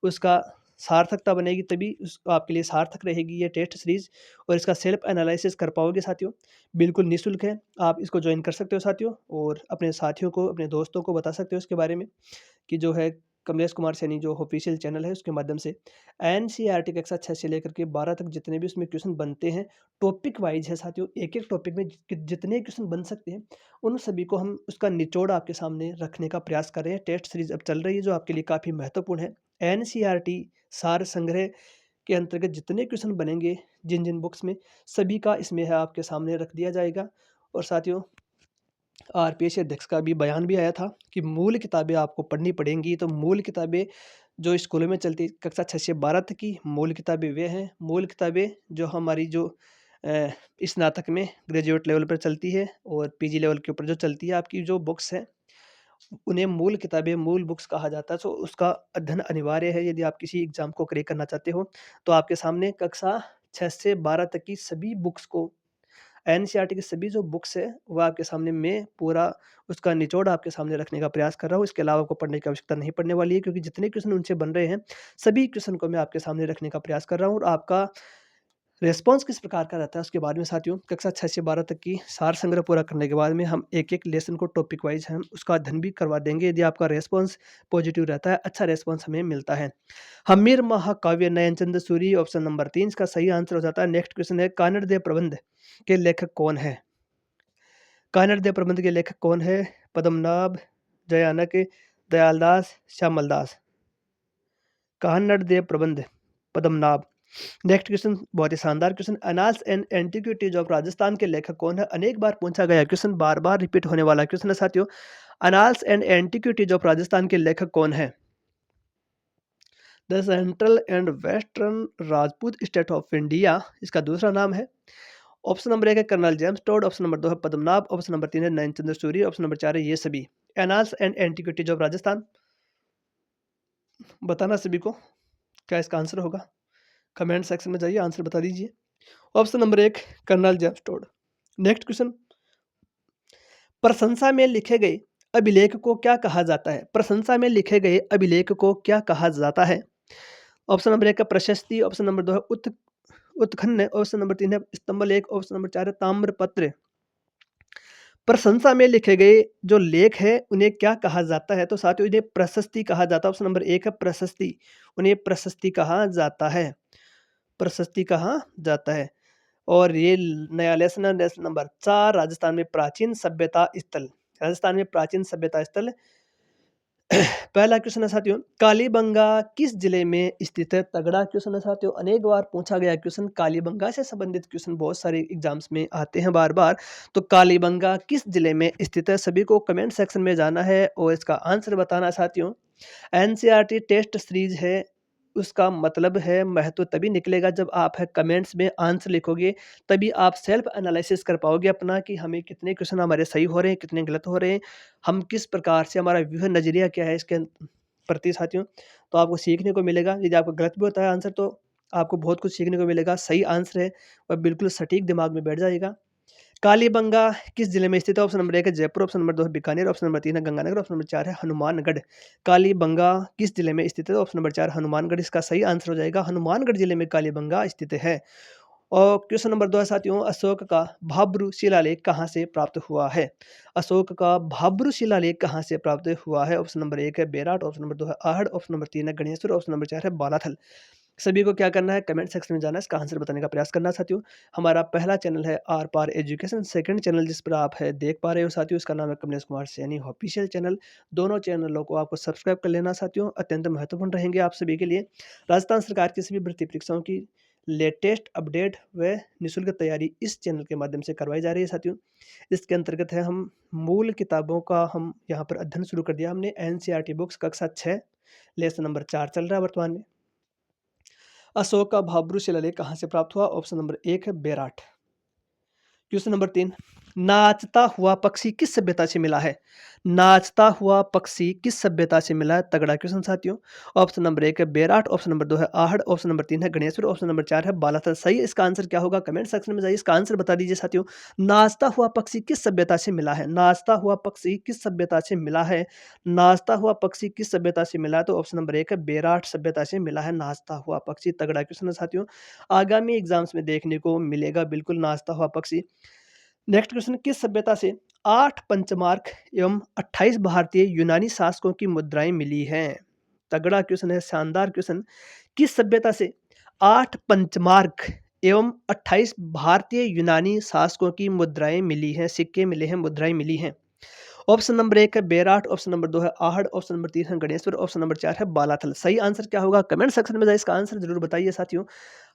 उसका सार्थकता बनेगी, तभी उस आपके लिए सार्थक रहेगी ये टेस्ट सीरीज़, और इसका सेल्फ एनालिसिस कर पाओगे साथियों। बिल्कुल निःशुल्क है, आप इसको जॉइन कर सकते हो साथियों, और अपने साथियों को, अपने दोस्तों को बता सकते हो इसके बारे में कि जो है कमलेश कुमार सैनी जो ऑफिशियल चैनल है उसके माध्यम से एनसीईआरटी कक्षा 6 से लेकर के 12 तक जितने भी उसमें क्वेश्चन बनते हैं, टॉपिक वाइज है साथियों, एक-एक टॉपिक में जितने क्वेश्चन बन सकते हैं, उन सभी को हम उसका निचोड़ आपके सामने रखने का प्रयास कर रहे हैं। टेस्ट सीरीज़ अब चल रही है जो आपके लिए काफ़ी महत्वपूर्ण है। एनसीईआरटी सार संग्रह के अंतर्गत जितने क्वेश्चन बनेंगे जिन-जिन बुक्स में, सभी का इसमें है आपके सामने रख दिया जाएगा। और साथियों, आरपीएस अध्यक्ष का भी बयान भी आया था कि मूल किताबें आपको पढ़नी पड़ेंगी। तो मूल किताबें जो स्कूलों में चलती कक्षा 6 से 12 तक की मूल किताबें वे हैं। मूल किताबें जो हमारी जो स्नातक में ग्रेजुएट लेवल पर चलती है और पीजी लेवल के ऊपर जो चलती है आपकी जो बुक्स हैं, उन्हें मूल किताबें, मूल बुक्स कहा जाता है। तो उसका अध्ययन अनिवार्य है यदि आप किसी एग्ज़ाम को क्रैक करना चाहते हो। तो आपके सामने कक्षा 6 से 12 तक की सभी बुक्स को, एनसीईआरटी की सभी जो बुक्स है वो आपके सामने मैं पूरा उसका निचोड़ आपके सामने रखने का प्रयास कर रहा हूँ। इसके अलावा आपको पढ़ने की आवश्यकता नहीं पड़ने वाली है, क्योंकि जितने क्वेश्चन उनसे बन रहे हैं, सभी क्वेश्चन को मैं आपके सामने रखने का प्रयास कर रहा हूँ। और आपका रिस्पॉन्स किस प्रकार का रहता है उसके बारे में साथियों, कक्षा 6 से 12 तक की सार संग्रह पूरा करने के बाद में हम एक-एक लेसन को टॉपिक वाइज़ हम उसका अध्ययन भी करवा देंगे। यदि आपका रिस्पॉन्स पॉजिटिव रहता है, अच्छा रिस्पॉन्स हमें मिलता है। हम्मीर महाकाव्य नयनचंद सूरी ऑप्शन नंबर 3 इसका सही आंसर हो जाता है। नेक्स्ट क्वेश्चन है, कानड़देव प्रबंध के लेखक कौन है? कानड़देव प्रबंध के लेखक कौन है? पद्मनाभ, जयानक, दयालदास, श्यामलदास। कानड़देव प्रबंध, पद्मनाभ। नेक्स्ट क्वेश्चन बहुत ही शानदार question, annals and antiquities of Rajasthan के लेखक कौन है? अनेक बार पूछा गया क्वेश्चन, बार बार रिपीट होने वाला क्वेश्चन है साथियों। Annals and antiquities of Rajasthan के लेखक कौन है? The central and western Rajput state of India इसका दूसरा नाम है। ऑप्शन नंबर 1 है colonel James Tod, option number 2 है पद्मनाभ, ऑप्शन नंबर 3 है नयनचंद्र सूरी, ऑप्शन नंबर 4 है ये सभी। Annals and antiquities of Rajasthan, बताना सभी को क्या इसका आंसर होगा। कमेंट सेक्शन में जाइए, आंसर बता दीजिए। Option number 1 colonel James Tod. Next question, प्रशंसा में लिखे गए अभिलेख को क्या कहा जाता है? प्रशंसा में लिखे गए अभिलेख को क्या कहा जाता है? ऑप्शन नंबर 1 है प्रशस्ति, ऑप्शन नंबर 2 है उत्खनन, ऑप्शन नंबर 3 है स्तंभलेख, ऑप्शन नंबर 4 है ताम्रपत्र। प्रशंसा में लिखे गए जो लेख है उन्हें क्या कहा जाता है? तो साथियों इन्हें प्रशस्ति कहा जाता है। ऑप्शन नंबर 1 है प्रशस्ति, उन्हें प्रशस्ति कहा जाता है। प्रशस्ति कहा जाता है। और ये नया लेसन है, लेसन नंबर 4, राजस्थान में प्राचीन सभ्यता स्थल। राजस्थान में प्राचीन सभ्यता स्थल पहला क्वेश्चन है साथियों, कालीबंगा किस जिले में स्थित है? तगड़ा क्वेश्चन है साथियों, अनेक बार पूछा गया क्वेश्चन, कालीबंगा से संबंधित क्वेश्चन बहुत सारे एग्जाम्स में आते हैं बार बार। तो कालीबंगा किस जिले में स्थित है? सभी को कमेंट सेक्शन में जाना है और इसका आंसर बताना है साथियों। एनसीईआरटी टेस्ट सीरीज है, उसका मतलब है महत्व तभी निकलेगा जब आप है कमेंट्स में आंसर लिखोगे, तभी आप सेल्फ एनालिसिस कर पाओगे अपना कि हमें कितने क्वेश्चन हमारे सही हो रहे हैं, कितने गलत हो रहे हैं, हम किस प्रकार से, हमारा व्यूह नज़रिया क्या है इसके प्रति साथियों। तो आपको सीखने को मिलेगा। यदि आपको गलत भी होता है आंसर तो आपको बहुत कुछ सीखने को मिलेगा। सही आंसर है और बिल्कुल सटीक दिमाग में बैठ जाएगा। कालीबंगा किस जिले में स्थित है? ऑप्शन नंबर 1 है जयपुर, ऑप्शन नंबर 2 है बीकानेर, ऑप्शन नंबर 3 है गंगानगर, ऑप्शन नंबर 4 है हनुमानगढ़। कालीबंगा किस जिले में स्थित है? ऑप्शन नंबर 4 हनुमानगढ़ इसका सही आंसर हो जाएगा। हनुमानगढ़ जिले में कालीबंगा स्थित है। और क्वेश्चन नंबर 2 है साथियों, अशोक का भाब्रू शिलालेख कहाँ से प्राप्त हुआ है? अशोक का भाब्रू शिलालेख कहाँ से प्राप्त हुआ है? ऑप्शन नंबर 1 है बेराट, ऑप्शन नंबर 2 है आहड़, ऑप्शन नंबर 3 है गणेश्वर, ऑप्शन नंबर 4 है बालाथल। सभी को क्या करना है, कमेंट सेक्शन में जाना है, इसका आंसर बताने का प्रयास करना है साथियों। हमारा पहला चैनल है Aar Paar education, second channel जिस पर आप है देख पा रहे हो साथियों, उसका नाम है कमलेश कुमार सैनी ऑफिशियल चैनल। दोनों चैनलों को आपको सब्सक्राइब कर लेना साथियों, अत्यंत महत्वपूर्ण रहेंगे आप सभी के लिए। राजस्थान सरकार की सभी भर्ती परीक्षाओं की लेटेस्ट अपडेट व निःशुल्क तैयारी इस चैनल के माध्यम से करवाई जा रही है साथियों। इसके अंतर्गत है हम मूल किताबों का हम यहाँ पर अध्ययन शुरू कर दिया हमने। एनसीईआरटी बुक्स कक्षा 6 लेसन नंबर 4 चल रहा है वर्तमान में। अशोक का भाब्रू शिलालेख कहाँ से प्राप्त हुआ? ऑप्शन नंबर 1 है बेराट। क्वेश्चन नंबर 3, नाचता हुआ पक्षी किस सभ्यता से मिला है? नाचता हुआ पक्षी किस सभ्यता से मिला है? तगड़ा क्वेश्चन साथियों। ऑप्शन नंबर 1 है बेराट, ऑप्शन नंबर 2 है आहड़, ऑप्शन नंबर 3 है गणेश्वर, ऑप्शन नंबर 4 है बालाथल। सही इसका आंसर क्या होगा? कमेंट सेक्शन में जाइए, इसका आंसर बता दीजिए साथियों। नाचता हुआ पक्षी किस सभ्यता से मिला है? नाचता हुआ पक्षी किस सभ्यता से मिला है? नाचता हुआ पक्षी किस सभ्यता से मिला है? तो ऑप्शन नंबर 1 है बेराट सभ्यता से मिला है नाचता हुआ पक्षी। तगड़ा क्वेश्चन है साथियों, आगामी एग्जाम्स में देखने को मिलेगा बिल्कुल नाचता हुआ पक्षी। नेक्स्ट क्वेश्चन, किस सभ्यता से 8 पंचमार्क एवं 28 भारतीय यूनानी शासकों की मुद्राएं मिली हैं? तगड़ा क्वेश्चन है, शानदार क्वेश्चन। किस सभ्यता से 8 पंचमार्क एवं 28 भारतीय यूनानी शासकों की मुद्राएं मिली हैं, सिक्के मिले हैं, मुद्राएं मिली हैं? ऑप्शन नंबर 1 है बेराट, ऑप्शन नंबर 2 है आहड़, ऑप्शन नंबर 3 है गणेश्वर, ऑप्शन नंबर 4 है बालाथल। सही आंसर क्या होगा? कमेंट सेक्शन में जाइए, इसका आंसर जरूर बताइए साथियों।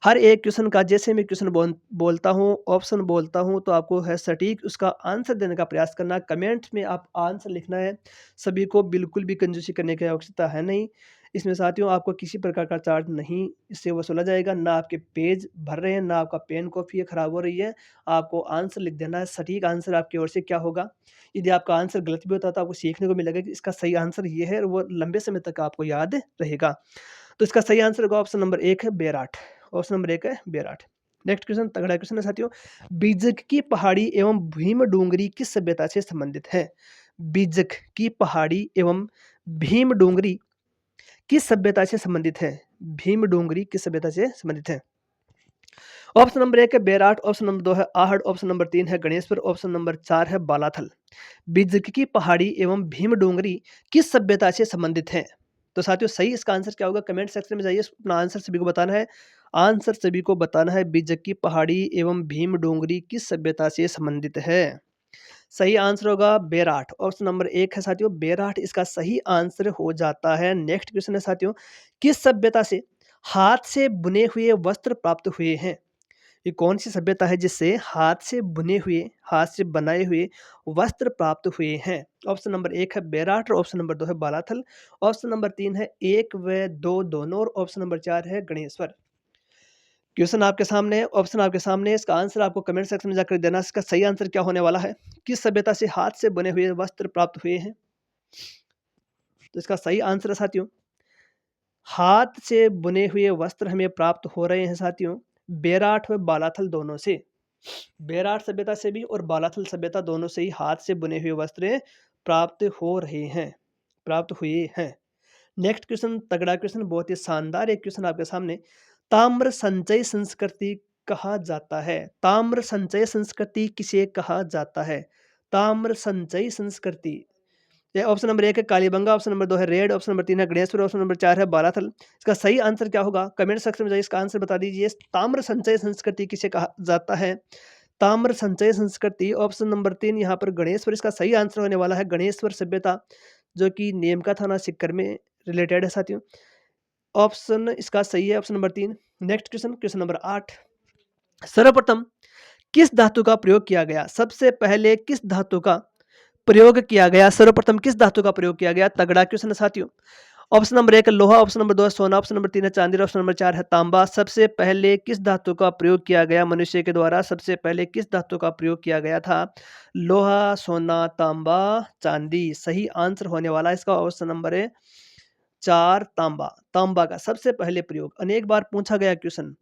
हर एक क्वेश्चन का जैसे मैं क्वेश्चन बोलता हूँ, ऑप्शन बोलता हूँ, तो आपको है सटीक उसका आंसर देने का प्रयास करना। कमेंट में आप आंसर लिखना है। सभी को बिल्कुल भी कंजूसी करने की आवश्यकता है नहीं। इसमें साथियों आपको किसी प्रकार का चार्ज नहीं इससे वसूला जाएगा, ना आपके पेज भर रहे हैं, ना आपका पेन कॉपी खराब हो रही है। आपको आंसर लिख देना है, सटीक आंसर आपकी ओर से क्या होगा। यदि आपका आंसर गलत भी होता है तो आपको सीखने को मिलेगा कि इसका सही आंसर ये है, और वो लंबे समय तक आपको याद रहेगा। तो इसका सही आंसर होगा ऑप्शन नंबर 1 है बेराट। ऑप्शन नंबर 1 है बेराट। नेक्स्ट क्वेश्चन तगड़ा क्वेश्चन है साथियों। बीजक की पहाड़ी एवं भीम डोंगरी किस सभ्यता से संबंधित है? बीजक की पहाड़ी एवं भीम डोंगरी किस सभ्यता से संबंधित है? भीम डोंगरी किस सभ्यता से संबंधित है? ऑप्शन नंबर 1 है बेराट, ऑप्शन नंबर 2 है आहड़, ऑप्शन नंबर 3 है गणेश्वर, ऑप्शन नंबर 4 है बालाथल। बिज्जक की पहाड़ी एवं भीम डोंगरी किस सभ्यता से संबंधित है? तो साथियों सही इसका आंसर क्या होगा? कमेंट सेक्शन में जाइए, अपना आंसर सभी को बताना है। आंसर सभी को बताना है, बिज्जक की पहाड़ी एवं भीम डोंगरी किस सभ्यता से संबंधित है? सही आंसर होगा बेराट। ऑप्शन नंबर 1 है साथियों बेराट, इसका सही आंसर हो जाता है। नेक्स्ट क्वेश्चन है साथियों, किस सभ्यता से हाथ से बुने हुए वस्त्र प्राप्त हुए हैं? ये कौन सी सभ्यता है जिससे हाथ से बुने हुए, हाथ से बनाए हुए वस्त्र प्राप्त हुए हैं? ऑप्शन नंबर 1 है बेराट, और ऑप्शन नंबर 2 है बालाथल, ऑप्शन नंबर 3 है 1 व 2 दोनों, और ऑप्शन नंबर 4 है गणेश्वर। क्वेश्चन आपके सामने है, ऑप्शन आपके सामने है, इसका आंसर आपको कमेंट सेक्शन में जाकर देना। इसका सही आंसर क्या होने वाला है? किस सभ्यता से हाथ से बने हुए वस्त्र प्राप्त हुए हैं? तो इसका सही आंसर है साथियों, हाथ से बुने हुए वस्त्र हमें प्राप्त हो रहे हैं साथियों, बेराट व बालाथल दोनों से। बेराट सभ्यता से भी और बालाथल सभ्यता दोनों से ही हाथ से बुने हुए वस्त्र प्राप्त हो रहे हैं, प्राप्त हुए हैं। नेक्स्ट क्वेश्चन तगड़ा क्वेश्चन, बहुत ही शानदार एक क्वेश्चन आपके सामने। ताम्र संचय संस्कृति कहा जाता है? ताम्र संचय संस्कृति किसे कहा जाता है? ताम्र संचय संस्कृति। ये ऑप्शन नंबर 1 है कालीबंगा, ऑप्शन नंबर 2 है रेड, ऑप्शन नंबर 3 है गणेश्वर, ऑप्शन नंबर 4 है बालाथल। इसका सही आंसर क्या होगा? कमेंट सेक्शन में जाइए, इसका आंसर बता दीजिए। ताम्र संचय संस्कृति किसे कहा जाता है? ताम्र संचय संस्कृति, ऑप्शन नंबर 3 यहाँ पर गणेश्वर इसका सही आंसर होने वाला है। गणेश्वर सभ्यता जो कि नेमका थाना सीकर में रिलेटेड है साथियों। ऑप्शन इसका सही है, option number 3। Next question, question number 8। सर्वप्रथम किस धातु का प्रयोग किया गया? सबसे पहले किस धातु का प्रयोग किया गया? सर्वप्रथम किस धातु का प्रयोग किया गया? तगड़ा क्वेश्चन है साथियों। ऑप्शन नंबर 1 है लोहा, ऑप्शन नंबर 2 है सोना, ऑप्शन नंबर 3 है चांदी, ऑप्शन नंबर 4 है तांबा। सबसे पहले किस धातु का प्रयोग किया गया मनुष्य के द्वारा? सबसे पहले किस धातु का प्रयोग किया गया था? लोहा, सोना, तांबा, चांदी। सही आंसर होने वाला है इसका ऑप्शन नंबर है 4 तांबा। तांबा का सबसे पहले प्रयोग अनेक बार पूछा गया क्वेश्चन।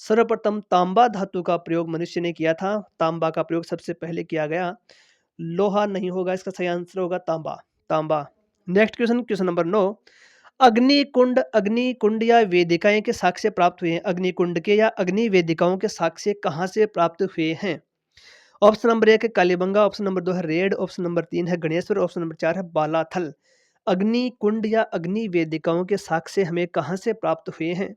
सर्वप्रथम तांबा धातु का प्रयोग मनुष्य ने किया था, तांबा का प्रयोग सबसे पहले किया गया। लोहा नहीं होगा, इसका सही आंसर होगा तांबा। तांबा। Next question, question number 9। अग्निकुंड, अग्निकुंड या वेदिकाएं के साक्ष्य प्राप्त हुए हैं? अग्निकुंड के या अग्नि वेदिकाओं के साक्ष्य कहाँ से प्राप्त हुए हैं? ऑप्शन नंबर 1 है कालीबंगा, ऑप्शन नंबर 2 है रेड, ऑप्शन नंबर 3 है गणेश्वर, ऑप्शन नंबर 4 है बालाथल। अग्निकुंड या अग्नि वेदिकाओं के साक्ष्य हमें कहाँ से प्राप्त हुए हैं?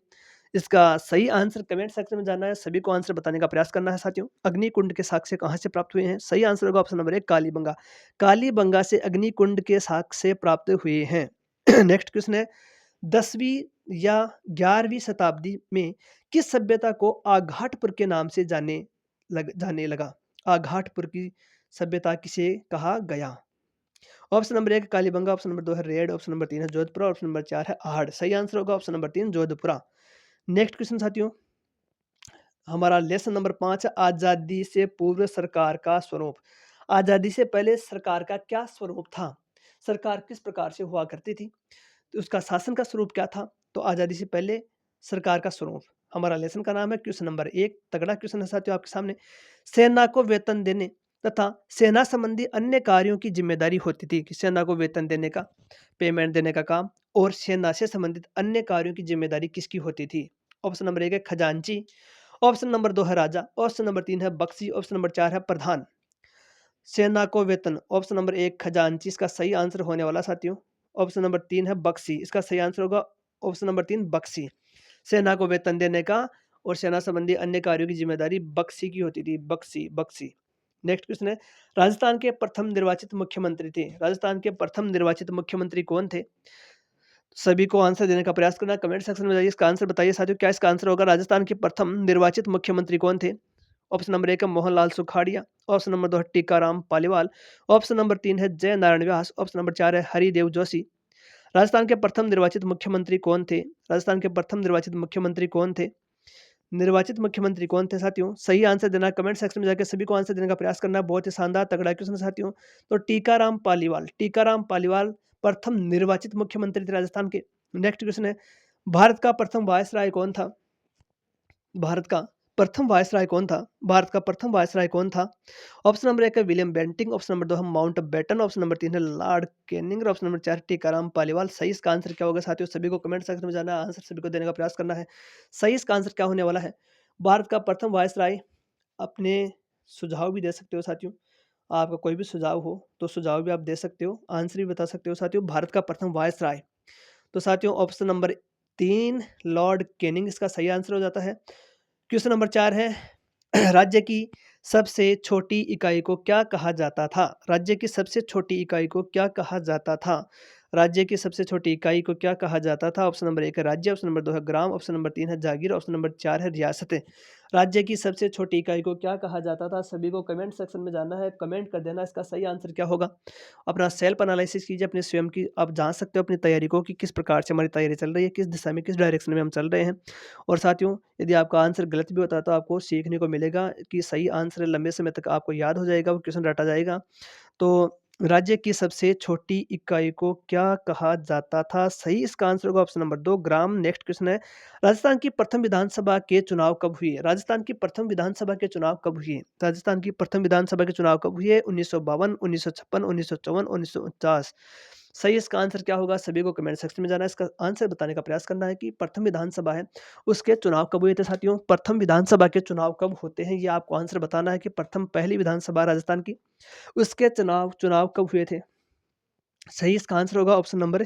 इसका सही आंसर कमेंट सेक्शन में जानना है, सभी को आंसर बताने का प्रयास करना है साथियों। अग्निकुंड के साक्ष्य कहाँ से प्राप्त हुए हैं? सही आंसर होगा ऑप्शन नंबर 1 कालीबंगा। कालीबंगा से अग्निकुंड के साक्ष्य प्राप्त हुए हैं। नेक्स्ट क्वेश्चन है 10वीं या 11वीं शताब्दी में किस सभ्यता को आघाटपुर के नाम से जाने लगा? आघाटपुर की सभ्यता किसे कहा गया? Option number 1 Kalibangan, option number 2 है रेड, ऑप्शन नंबर 3 है जोधपुरा, ऑप्शन नंबर 4 है आहड़। सही आंसर होगा option number 3 Jodhpura. Next question साथियों, हमारा लेसन नंबर 5 है आजादी से पूर्व सरकार का स्वरूप। आजादी से पहले सरकार का क्या स्वरूप था? सरकार किस प्रकार से हुआ करती थी? तो उसका शासन का स्वरूप क्या था? तो आजादी से पहले सरकार का स्वरूप। हमारा लेसन का नाम है क्वेश्चन नंबर 1। तगड़ा क्वेश्चन है साथियों आपके सामने। सेना को वेतन देने तथा सेना संबंधी अन्य कार्यों की जिम्मेदारी होती थी कि सेना को वेतन देने का, पेमेंट देने का काम, और सेना से संबंधित अन्य कार्यों की जिम्मेदारी किसकी होती थी? ऑप्शन नंबर 1 है खजांची, ऑप्शन नंबर 2 है राजा, ऑप्शन नंबर 3 है बख्शी, ऑप्शन नंबर 4 है प्रधान। सेना को वेतन, ऑप्शन नंबर 1 खजांची इसका सही आंसर होने वाला साथियों। ऑप्शन नंबर 3 है बख्शी। इसका सही आंसर होगा ऑप्शन नंबर 3 बख्शी। सेना को वेतन देने का और सेना संबंधी अन्य कार्यों की जिम्मेदारी बख्शी की होती थी। बख्शी बख्शी। नेक्स्ट क्वेश्चन है, राजस्थान के प्रथम निर्वाचित मुख्यमंत्री थे। राजस्थान के प्रथम निर्वाचित मुख्यमंत्री कौन थे? सभी को आंसर देने का प्रयास करना, कमेंट सेक्शन में जाइए, इसका आंसर बताइए साथियों, क्या इसका आंसर होगा? राजस्थान के प्रथम निर्वाचित मुख्यमंत्री कौन थे? ऑप्शन नंबर 1 है मोहनलाल सुखाड़िया, ऑप्शन नंबर 2 है टीकाराम पालीवाल, ऑप्शन नंबर 3 है जय नारायण व्यास, ऑप्शन नंबर 4 है हरिदेव जोशी। राजस्थान के प्रथम निर्वाचित मुख्यमंत्री कौन थे? राजस्थान के प्रथम निर्वाचित मुख्यमंत्री कौन थे? निर्वाचित मुख्यमंत्री कौन थे साथियों? सही आंसर देना, कमेंट सेक्शन में जाकर सभी को आंसर देने का प्रयास करना। बहुत ही शानदार तगड़ा क्वेश्चन है साथियों। तो टीकाराम पालीवाल, टीकाराम पालीवाल प्रथम निर्वाचित मुख्यमंत्री थे राजस्थान के। नेक्स्ट क्वेश्चन है, भारत का प्रथम वायसराय कौन था? भारत का प्रथम वायसराय कौन था? भारत का प्रथम वायसराय कौन था? ऑप्शन नंबर 1 है विलियम बेंटिंग, ऑप्शन नंबर 2 है माउंट बैटन, ऑप्शन नंबर 3 है Lord Canning, option number 4 Tikaram Paliwal. सही इसका आंसर क्या होगा साथियों? सभी को कमेंट सेक्शन में जाना है, आंसर सभी को देने का प्रयास करना है। सही इसका आंसर क्या होने वाला है? भारत का प्रथम वायसराय, अपने सुझाव भी दे सकते हो साथियों। आपका कोई भी सुझाव हो तो सुझाव भी आप दे सकते हो, आंसर भी बता सकते हो साथियों। भारत का प्रथम वायसराय, तो साथियों ऑप्शन नंबर 3 लॉर्ड कैनिंग इसका सही आंसर हो जाता है। क्वेश्चन नंबर 4 है, राज्य की सबसे छोटी इकाई को क्या कहा जाता था? राज्य की सबसे छोटी इकाई को क्या कहा जाता था? राज्य की सबसे छोटी इकाई को क्या कहा जाता था? ऑप्शन नंबर 1 है राज्य, ऑप्शन नंबर 2 है ग्राम, ऑप्शन नंबर 3 है जागीर, ऑप्शन नंबर 4 है रियासतें। राज्य की सबसे छोटी इकाई को क्या कहा जाता था? सभी को कमेंट सेक्शन में जाना है, कमेंट कर देना इसका सही आंसर क्या होगा। अपना सेल्फ एनालिसिस कीजिए, अपने स्वयं की आप जान सकते हो अपनी तैयारी को कि किस प्रकार से हमारी तैयारी चल रही है, किस दिशा में, किस डायरेक्शन में हम चल रहे हैं। और साथियों, यदि आपका आंसर गलत भी होता है तो आपको सीखने को मिलेगा कि सही आंसर लंबे समय तक आपको याद हो जाएगा, वो क्वेश्चन रटा जाएगा। तो राज्य की सबसे छोटी इकाई को क्या कहा जाता था? सही इसका आंसर होगा ऑप्शन नंबर 2 ग्राम। नेक्स्ट क्वेश्चन है, राजस्थान की प्रथम विधानसभा के चुनाव कब हुए? राजस्थान की प्रथम विधानसभा के चुनाव कब हुए? राजस्थान की प्रथम विधानसभा के चुनाव कब हुए? 1952, 1956, 1954, 1949। सही इसका आंसर क्या होगा? सभी को कमेंट सेक्शन में जाना है, इसका आंसर बताने का प्रयास करना है कि प्रथम विधानसभा है उसके चुनाव कब हुए थे साथियों। प्रथम विधानसभा के चुनाव कब होते हैं ये आपको आंसर बताना है कि प्रथम पहली विधानसभा राजस्थान की, उसके चुनाव चुनाव कब हुए थे। सही इसका आंसर होगा ऑप्शन नंबर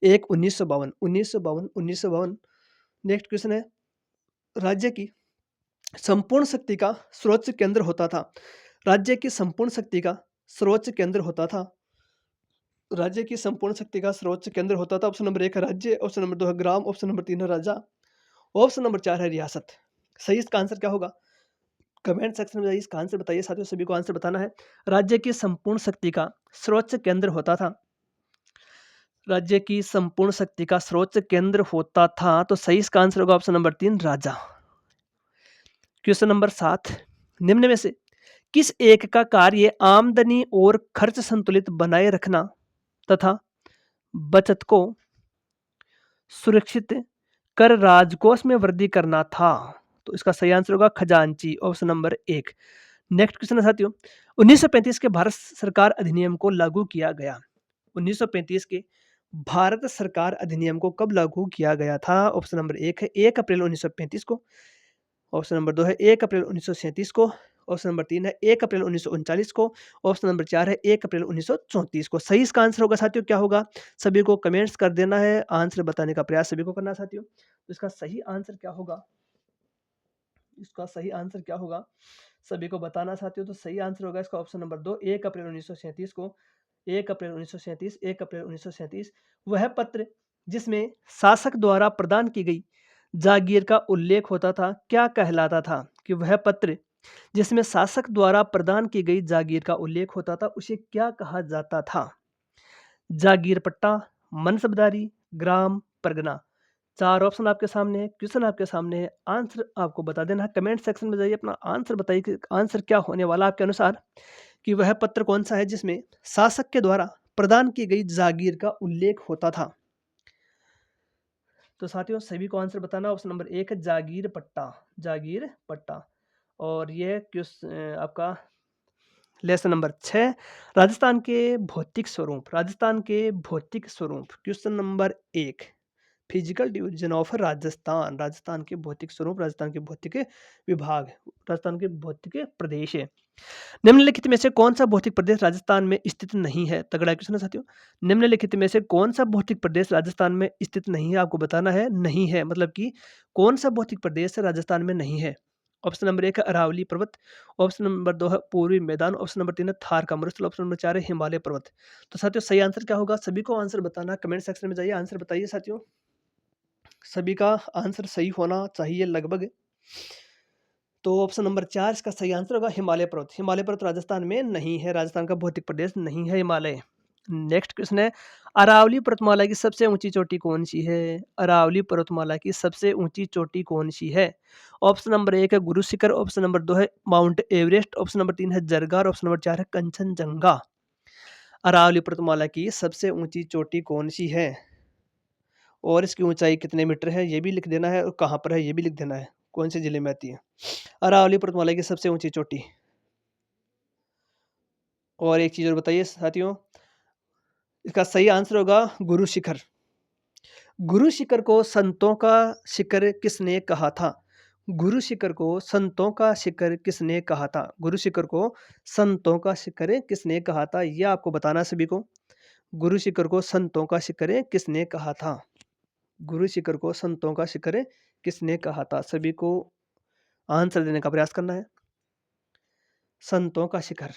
1 1952, 1952, 1952। नेक्स्ट क्वेश्चन है, राज्य की संपूर्ण शक्ति का सर्वोच्च केंद्र होता था। राज्य की संपूर्ण शक्ति का सर्वोच्च केंद्र होता था। राज्य की संपूर्ण शक्ति का सर्वोच्च केंद्र होता था। ऑप्शन नंबर 1 है राज्य, ऑप्शन नंबर 2 है ग्राम, ऑप्शन नंबर 3 है राजा, ऑप्शन नंबर 4 है रियासत। सही इसका आंसर क्या होगा? कमेंट सेक्शन में जाइए, इसका आंसर बताइए साथियों, सभी को आंसर बताना है। राज्य की संपूर्ण शक्ति का सर्वोच्च केंद्र होता था। राज्य की संपूर्ण शक्ति का सर्वोच्च केंद्र होता था, तो सही इसका आंसर होगा ऑप्शन नंबर 3 राजा। क्वेश्चन नंबर 7, निम्न में से किस एक का कार्य आमदनी और खर्च संतुलित बनाए रखना तथा बचत को सुरक्षित कर राजकोष में वृद्धि करना था? तो इसका सही आंसर होगा खजांची, ऑप्शन नंबर 1। नेक्स्ट क्वेश्चन है साथियों, 1935 के भारत सरकार अधिनियम को लागू किया गया। 1935 के भारत सरकार अधिनियम को कब लागू किया गया था? ऑप्शन नंबर 1 है 1 अप्रैल 1935 को, ऑप्शन नंबर 2 है 1 अप्रैल 1937 को, ऑप्शन नंबर 3 है 1 अप्रैल 1939 को, ऑप्शन नंबर 4 है 1 अप्रैल 1934 को। सही इसका आंसर होगा साथियों क्या होगा? सभी को कमेंट्स कर देना है, आंसर बताने का प्रयास सभी को करना है साथियों। तो इसका सही आंसर क्या होगा? इसका सही आंसर क्या होगा सभी को बताना साथियों। तो सही आंसर होगा इसका ऑप्शन नंबर 2 1 अप्रैल 1937 को, 1 अप्रैल 1937, 1 अप्रैल 1937। वह पत्र जिसमें शासक द्वारा प्रदान की गई जागीर का उल्लेख होता था क्या कहलाता था? कि वह पत्र जिसमें शासक द्वारा प्रदान की गई जागीर का उल्लेख होता था उसे क्या कहा जाता था? जागीर पट्टा, मनसबदारी, ग्राम, परगना। 4 ऑप्शन आपके सामने है, क्वेश्चन आपके सामने है, आंसर आपको बता देना है। कमेंट सेक्शन में जाइए, अपना आंसर बताइए कि आंसर क्या होने वाला आपके अनुसार, कि वह पत्र कौन सा है जिसमें शासक के द्वारा प्रदान की गई जागीर का उल्लेख होता था। तो साथियों सभी को आंसर बताना। ऑप्शन नंबर 1 है जागीर पट्टा, जागीर पट्टा। और ये आपका लेसन नंबर 6, राजस्थान के भौतिक स्वरूप, राजस्थान के भौतिक स्वरूप। Question number 1, physical division of Rajasthan, Rajasthan के भौतिक स्वरूप, राजस्थान के भौतिक विभाग, राजस्थान के भौतिक प्रदेश है। निम्नलिखित में से कौन-सा भौतिक प्रदेश राजस्थान में स्थित नहीं है? तगड़ा क्वेश्चन है साथियों। निम्नलिखित में से कौन-सा भौतिक प्रदेश राजस्थान में स्थित नहीं है? आपको बताना है, नहीं है मतलब कि कौन-सा भौतिक प्रदेश राजस्थान में नहीं है? ऑप्शन नंबर 1 है अरावली पर्वत, ऑप्शन नंबर 2 है पूर्वी मैदान, ऑप्शन नंबर 3 है थार का मरुस्थल, ऑप्शन नंबर 4 है हिमालय पर्वत। तो साथियों सही आंसर क्या होगा? सभी को आंसर बताना है, कमेंट सेक्शन में जाइए आंसर बताइए साथियों। सभी का आंसर सही होना चाहिए लगभग। तो ऑप्शन नंबर 4 इसका सही आंसर होगा हिमालय पर्वत। हिमालय पर्वत राजस्थान में नहीं है, राजस्थान का भौतिक प्रदेश नहीं है हिमालय। नेक्स्ट क्वेश्चन है, अरावली पर्वतमाला की सबसे ऊंची चोटी कौन सी है? अरावली पर्वतमाला की सबसे ऊंची चोटी कौन सी है? ऑप्शन नंबर 1 है गुरु शिखर, ऑप्शन नंबर 2 है माउंट एवरेस्ट, ऑप्शन नंबर 3 है जरगा और ऑप्शन नंबर 4 है कंचनजंगा। अरावली पर्वतमाला की सबसे ऊंची चोटी कौन सी है और इसकी ऊंचाई कितने मीटर है ये भी लिख देना है और कहाँ पर है ये भी लिख देना है, कौन से जिले में आती है अरावली पर्वतमाला की सबसे ऊंची चोटी। और एक चीज और बताइए साथियों, इसका सही आंसर होगा गुरु शिखर। गुरु शिखर को संतों का शिखर किसने कहा था? गुरु शिखर को संतों का शिखर किसने कहा था? गुरु शिखर को संतों का शिखर किसने कहा था ये आपको बताना सभी को। गुरु शिखर को संतों का शिखर किसने कहा था? गुरु शिखर को संतों का शिखर किसने कहा था? सभी को आंसर देने का प्रयास करना है। संतों का शिखर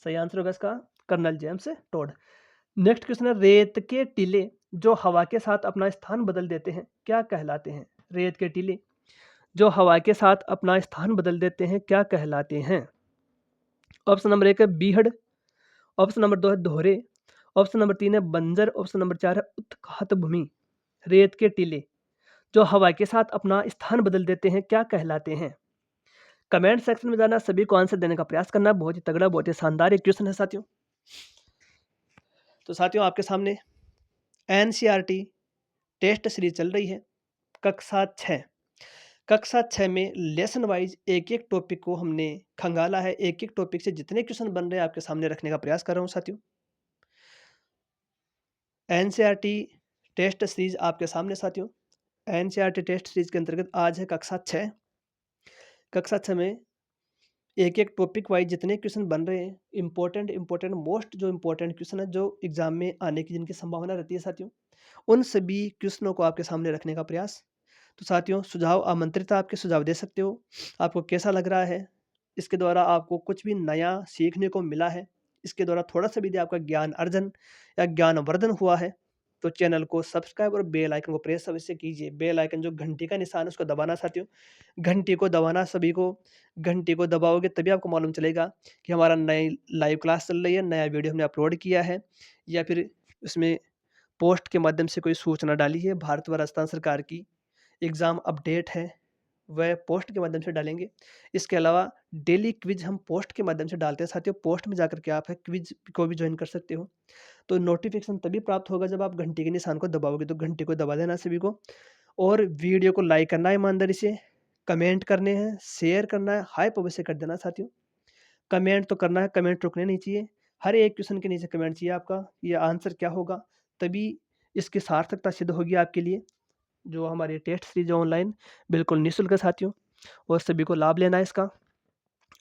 सही आंसर होगा इसका colonel James Tod. Next question है, रेत के टीले जो हवा के साथ अपना स्थान बदल देते हैं क्या कहलाते हैं? रेत के टीले जो हवा के साथ अपना स्थान बदल देते हैं क्या कहलाते हैं? ऑप्शन नंबर 1 है बीहड़, ऑप्शन नंबर 2 है दोहरे, ऑप्शन नंबर 3 है बंजर, ऑप्शन नंबर 4 है उत्खात भूमि। रेत के टीले जो हवा के साथ अपना स्थान बदल देते हैं क्या कहलाते हैं? कमेंट सेक्शन में जाना, सभी को आंसर देने का प्रयास करना। बहुत ही तगड़ा, बहुत ही शानदार एक क्वेश्चन है साथियों। तो साथियों आपके सामने एनसीईआरटी टेस्ट सीरीज चल रही है कक्षा 6। कक्षा 6 में लेसन वाइज एक एक टॉपिक को हमने खंगाला है, एक एक टॉपिक से जितने क्वेश्चन बन रहे हैं आपके सामने रखने का प्रयास कर रहा हूं साथियों। एनसीईआरटी टेस्ट सीरीज आपके सामने साथियों। एनसीईआरटी टेस्ट सीरीज के अंतर्गत आज है कक्षा 6। कक्षा 6 में एक एक टॉपिक वाइज जितने क्वेश्चन बन रहे हैं, इंपॉर्टेंट मोस्ट जो इंपॉर्टेंट क्वेश्चन है जो एग्जाम में आने की जिनकी संभावना रहती है साथियों, उन सभी क्वेश्चनों को आपके सामने रखने का प्रयास। तो साथियों सुझाव आमंत्रित है, आपके सुझाव दे सकते हो। आपको कैसा लग रहा है? इसके द्वारा आपको कुछ भी नया सीखने को मिला है? इसके द्वारा थोड़ा सा भी यदि आपका ज्ञान अर्जन या ज्ञानवर्धन हुआ है तो चैनल को सब्सक्राइब और बेल आइकन को प्रेस अवश्य कीजिए। बेल आइकन जो घंटी का निशान है उसको दबाना साथियों, घंटी को दबाना सभी को। घंटी को दबाओगे तभी आपको मालूम चलेगा कि हमारा नई लाइव क्लास चल रही है, नया वीडियो हमने अपलोड किया है या फिर उसमें पोस्ट के माध्यम से कोई सूचना डाली है। भारत व राजस्थान सरकार की एग्ज़ाम अपडेट है, वह पोस्ट के माध्यम से डालेंगे। इसके अलावा डेली क्विज हम पोस्ट के माध्यम से डालते हैं साथियों। पोस्ट में जाकर के आप है क्विज को भी ज्वाइन कर सकते हो। तो नोटिफिकेशन तभी प्राप्त होगा जब आप घंटी के निशान को दबाओगे, तो घंटी को दबा देना सभी को। और वीडियो को लाइक करना है ईमानदारी से, कमेंट करने हैं, शेयर करना है, हाइप अवश्य कर देना साथियों। कमेंट तो करना है, कमेंट रुकने नहीं चाहिए। हर एक क्वेश्चन के नीचे कमेंट चाहिए आपका, ये आंसर क्या होगा, तभी इसकी सार्थकता सिद्ध होगी आपके लिए। जो हमारी टेस्ट सीरीज ऑनलाइन बिल्कुल निःशुल्क है साथियों और सभी को लाभ लेना है इसका।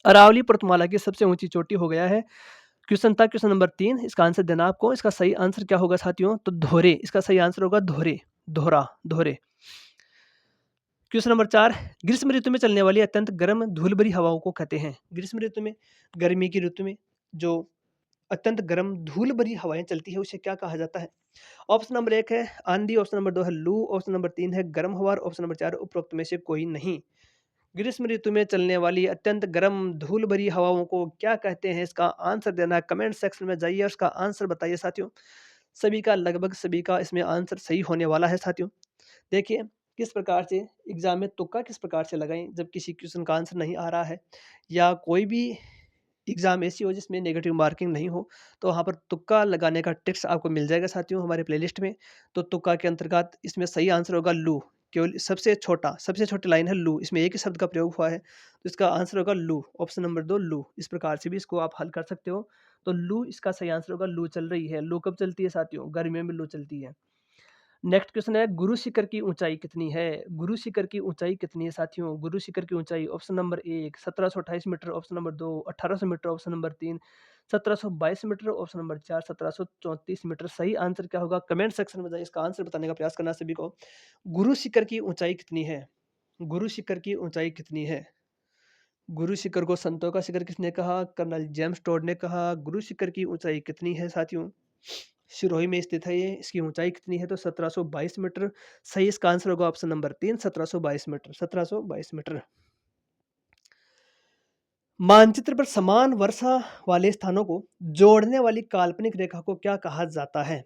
अरावली पर्वतमाला की सबसे ऊंची चोटी हो गया है। क्वेश्चन था क्वेश्चन नंबर 3, इसका आंसर देना आपको। इसका सही आंसर क्या होगा साथियों? तो धोरे, इसका सही आंसर होगा धोरे, दोहरा, धोरे। क्वेश्चन नंबर 4, ग्रीष्म ऋतु में चलने वाली अत्यंत गर्म धूल भरी हवाओं को कहते हैं? ग्रीष्म ऋतु में, गर्मी की ऋतु में जो अत्यंत गर्म धूल भरी हवाएं चलती है उसे क्या कहा जाता है? ऑप्शन नंबर 1 है आंधी, ऑप्शन नंबर 2 है लू, ऑप्शन नंबर 3 है गर्म हवा, ऑप्शन नंबर 4 उपरोक्त में से कोई नहीं। ग्रीष्म ऋतु में चलने वाली अत्यंत गर्म धूल भरी हवाओं को क्या कहते हैं? इसका आंसर देना है, कमेंट सेक्शन में जाइए और उसका आंसर बताइए साथियों। सभी का, लगभग सभी का इसमें आंसर सही होने वाला है साथियों। देखिए किस प्रकार से एग्जाम में तुक्का किस प्रकार से लगाएं जब किसी क्वेश्चन का आंसर नहीं आ रहा है या कोई भी एग्जाम ऐसी हो जिसमें नेगेटिव मार्किंग नहीं हो, तो वहाँ पर तुक्का लगाने का टिप्स आपको मिल जाएगा साथियों हमारे प्लेलिस्ट में। तो तुक्का के अंतर्गत इसमें सही आंसर होगा लू। केवल सबसे छोटी लाइन है लू, इसमें एक ही शब्द का प्रयोग हुआ है, तो इसका आंसर होगा लू, ऑप्शन नंबर 2 लू। इस प्रकार से भी इसको आप हल कर सकते हो। तो लू इसका सही आंसर होगा, लू चल रही है। लू कब चलती है साथियों? गर्मियों में लू चलती है। नेक्स्ट क्वेश्चन है गुरु शिखर की ऊंचाई कितनी है? गुरु शिखर की ऊंचाई कितनी है साथियों? गुरु शिखर की ऊंचाई option number 1 1728 metre, option number 2 1800 metre, option number 3 1722 metre, option number 4 1734 metre. सही आंसर क्या होगा? कमेंट सेक्शन में जाइए, इसका आंसर बताने का प्रयास करना सभी को। गुरु शिखर की ऊंचाई कितनी है? गुरु शिखर की ऊंचाई कितनी है? गुरु शिखर को संतों का शिखर किसने कहा? कर्नल जेम्स टोड ने कहा। गुरु शिखर की ऊंचाई कितनी है साथियों? सिरोही में स्थित है ये। इसकी ऊंचाई कितनी है? तो 1722 मीटर। सही इसका आंसर होगा ऑप्शन नंबर 3 1722 मीटर। 1722 मीटर। मानचित्र पर समान वर्षा वाले स्थानों को जोड़ने वाली काल्पनिक रेखा को क्या कहा जाता है?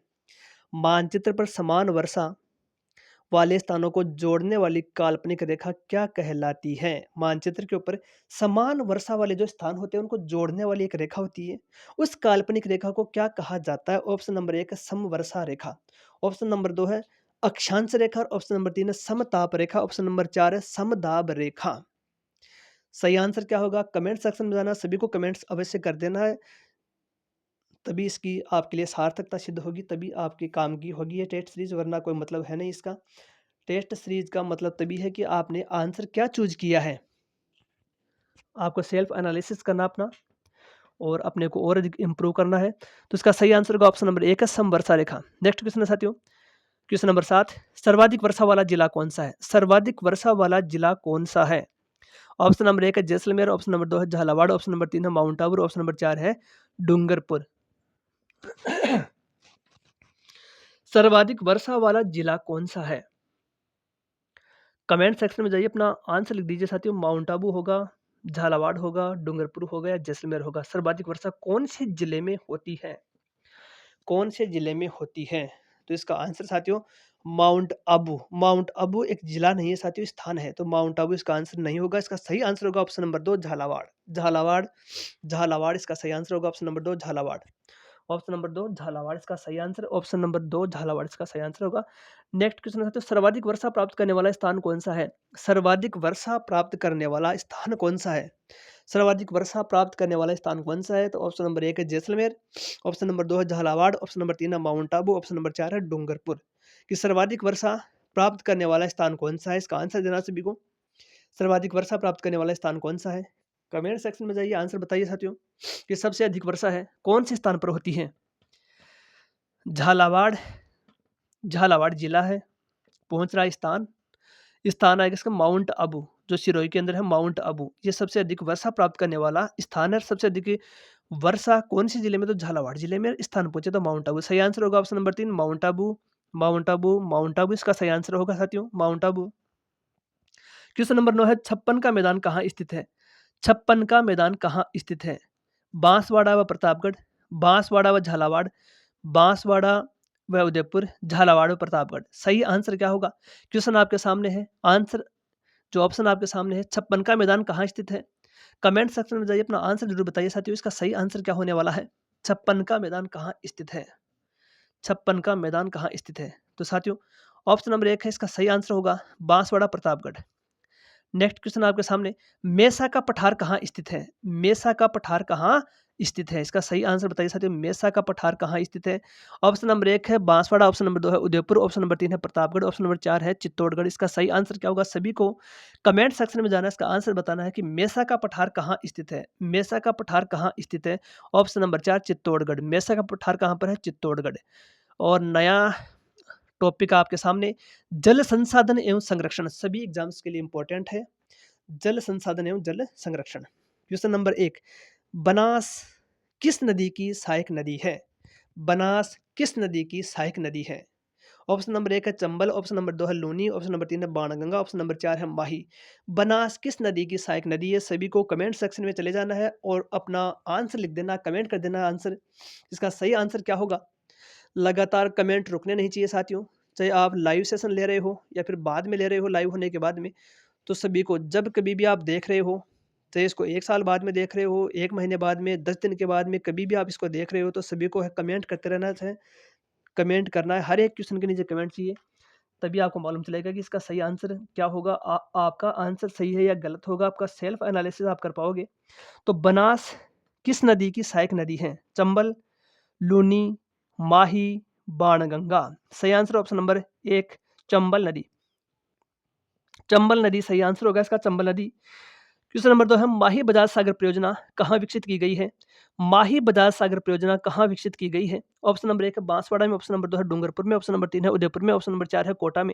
मानचित्र पर समान वर्षा वाले स्थानों को जोड़ने वाली काल्पनिक रेखा क्या कहलाती है? मानचित्र के ऊपर समान वर्षा वाले जो स्थान होते हैं उनको जोड़ने वाली एक रेखा होती है, उस काल्पनिक रेखा को क्या कहा जाता है? ऑप्शन नंबर 1 है समवर्षा रेखा, ऑप्शन नंबर 2 है अक्षांश रेखा, और ऑप्शन नंबर 3 है समताप रेखा, ऑप्शन नंबर 4 है समदाब रेखा। सही आंसर क्या होगा? कमेंट सेक्शन में जाना, सभी को कमेंट्स अवश्य कर देना है, तभी इसकी आपके लिए सार्थकता सिद्ध होगी, तभी आपके काम की होगी ये टेस्ट सीरीज, वरना कोई मतलब है नहीं इसका। टेस्ट सीरीज का मतलब तभी है कि आपने आंसर क्या चूज किया है। आपको सेल्फ एनालिसिस करना अपना, और अपने को और अधिक इंप्रूव करना है। तो इसका सही आंसर होगा ऑप्शन नंबर 1 है समवर्षा रेखा। नेक्स्ट क्वेश्चन है साथियों, क्वेश्चन नंबर 7, सर्वाधिक वर्षा वाला जिला कौन सा है? सर्वाधिक वर्षा वाला जिला कौन सा है? ऑप्शन नंबर 1 है जैसलमेर, ऑप्शन नंबर 2 है झालावाड़, ऑप्शन नंबर 3 है माउंट आबू, ऑप्शन नंबर 4 है डूंगरपुर। सर्वाधिक वर्षा वाला जिला कौन सा है? कमेंट सेक्शन में जाइए, अपना आंसर लिख दीजिए साथियों। माउंट आबू होगा, झालावाड़ होगा, डूंगरपुर होगा या जैसलमेर होगा। सर्वाधिक वर्षा कौन से जिले में होती है? कौन से जिले में होती है? तो इसका आंसर साथियों माउंट आबू। माउंट आबू एक जिला नहीं है साथियों, स्थान है, तो माउंट आबू इसका आंसर नहीं होगा। इसका सही आंसर होगा ऑप्शन नंबर 2 झालावाड़। झालावाड़, झालावाड़ इसका सही आंसर होगा option number 2 Jhalawar. Option number 2 Jhalawar इसका सही आंसर, ऑप्शन नंबर 2 झालावाड़ इसका सही आंसर होगा। नेक्स्ट क्वेश्चन है, सर्वाधिक वर्षा प्राप्त करने वाला स्थान कौन सा है? सर्वाधिक वर्षा प्राप्त करने वाला स्थान कौन सा है? सर्वाधिक वर्षा प्राप्त करने वाला स्थान कौन सा है? तो ऑप्शन नंबर 1 है जैसलमेर, ऑप्शन नंबर 2 है झालावाड़, ऑप्शन नंबर 3 है माउंट आबू, ऑप्शन नंबर 4 है डूंगरपुर। कि सर्वाधिक वर्षा प्राप्त करने वाला स्थान कौन सा है? इसका आंसर देना सभी को। सर्वाधिक वर्षा प्राप्त करने वाला स्थान कौन सा है? कमेंट सेक्शन में जाइए, आंसर बताइए साथियों कि सबसे अधिक वर्षा है कौन से स्थान पर होती है? झालावाड़, झालावाड़ जिला है, पहुंच रहा स्थान, स्थान आएगा इसका माउंट आबू, जो सिरोही के अंदर है माउंट आबू। ये सबसे अधिक वर्षा प्राप्त करने वाला स्थान है। सबसे अधिक वर्षा कौन से जिले में? तो झालावाड़ जिले में स्थान पहुंचे, तो माउंट आबू। सही आंसर होगा option number 3 mount Abu. Mount Abu, mount Abu इसका सही आंसर होगा साथियों, माउंट आबू। क्वेश्चन नंबर 9 है, छप्पन का मैदान कहाँ स्थित है? छप्पन का मैदान कहाँ स्थित है? बांसवाड़ा व प्रतापगढ़, बांसवाड़ा व झालावाड़, बांसवाड़ा व उदयपुर, झालावाड़ व प्रतापगढ़। सही आंसर क्या होगा? क्वेश्चन आपके सामने है, आंसर जो ऑप्शन आपके सामने है, छप्पन का मैदान कहाँ स्थित है? कमेंट सेक्शन में जाइए, अपना आंसर जरूर बताइए साथियों, इसका सही आंसर क्या होने वाला है? छप्पन का मैदान कहाँ स्थित है? छप्पन का मैदान कहाँ स्थित है? तो साथियों ऑप्शन नंबर 1 है, इसका सही आंसर होगा बांसवाड़ा प्रतापगढ़। नेक्स्ट क्वेश्चन आपके सामने, मेसा का पठार कहाँ स्थित है? मेसा का पठार कहाँ स्थित है? इसका सही आंसर बताइए साथियों, मेसा का पठार कहाँ स्थित है? ऑप्शन नंबर 1 है बांसवाड़ा, ऑप्शन नंबर 2 है उदयपुर, ऑप्शन नंबर 3 है प्रतापगढ़, ऑप्शन नंबर 4 है चित्तौड़गढ़। इसका सही आंसर क्या होगा? सभी को कमेंट सेक्शन में जाना है, इसका आंसर बताना है कि मेसा का पठार कहाँ स्थित है। मेसा का पठार कहाँ स्थित है? Option number 4 Chittorgarh. मेसा का पठार कहाँ पर है? चित्तौड़गढ़। और नया टॉपिक आपके सामने, जल संसाधन एवं संरक्षण, सभी एग्जाम्स के लिए इंपॉर्टेंट है। जल संसाधन एवं जल संरक्षण। क्वेश्चन नंबर 1, बनास किस नदी की सहायक नदी है? बनास किस नदी की सहायक नदी है? ऑप्शन नंबर 1 है चंबल, ऑप्शन नंबर 2 है लूनी, ऑप्शन नंबर 3 है बाणगंगा, ऑप्शन नंबर 4 है माही। बनास किस नदी की सहायक नदी है? सभी को कमेंट सेक्शन में चले जाना है और अपना आंसर लिख देना, कमेंट कर देना आंसर। इसका सही आंसर क्या होगा? लगातार कमेंट रुकने नहीं चाहिए साथियों, चाहे आप लाइव सेशन ले रहे हो या फिर बाद में ले रहे हो, लाइव होने के बाद में, तो सभी को जब कभी भी आप देख रहे हो, चाहे इसको 1 साल बाद में देख रहे हो, 1 महीने बाद में, 10 दिन के बाद में, कभी भी आप इसको देख रहे हो, तो सभी को कमेंट करते रहना है। कमेंट करना है, हर एक क्वेश्चन के नीचे कमेंट चाहिए, तभी आपको मालूम चलेगा कि इसका सही आंसर क्या होगा। आपका आंसर सही है या गलत होगा, आपका सेल्फ एनालिसिस आप कर पाओगे। तो बनास किस नदी की सहायक नदी है? चंबल, लूनी, माही, बाणगंगा। सही आंसर ऑप्शन नंबर 1 चंबल नदी। चंबल नदी सही आंसर होगा इसका, चंबल नदी। क्वेश्चन नंबर 2 है माही बजाज सागर परियोजना कहाँ विकसित की गई है? माही बजाज सागर परियोजना कहाँ विकसित की गई है? ऑप्शन नंबर 1 है बांसवाड़ा में, ऑप्शन नंबर 2 है डूंगरपुर में, ऑप्शन नंबर 3 है उदयपुर में, ऑप्शन नंबर 4 है कोटा में।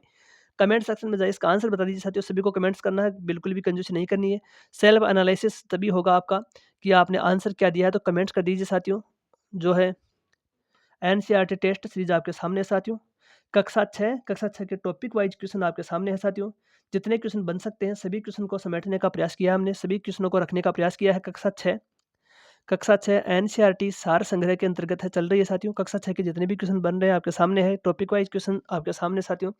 कमेंट सेक्शन में जाइए, इसका आंसर बता दीजिए साथियों, सभी को कमेंट्स करना है, बिल्कुल भी कंजूसी नहीं करनी है। सेल्फ एनालिसिस तभी होगा आपका कि आपने आंसर क्या दिया है, तो कमेंट्स कर दीजिए साथियों। जो है एनसीईआरटी टेस्ट सीरीज आपके सामने है साथियों। कक्षा 6 के टॉपिक वाइज क्वेश्चन आपके सामने है साथियों। जितने क्वेश्चन बन सकते हैं सभी क्वेश्चन को समेटने का प्रयास किया हमने, सभी क्वेश्चनों को रखने का प्रयास किया है। कक्षा 6 एनसीईआरटी सार संग्रह के अंतर्गत है, चल रही है साथियों। कक्षा 6 के जितने भी क्वेश्चन बन रहे हैं आपके सामने है, टॉपिक वाइज क्वेश्चन आपके सामने साथियों।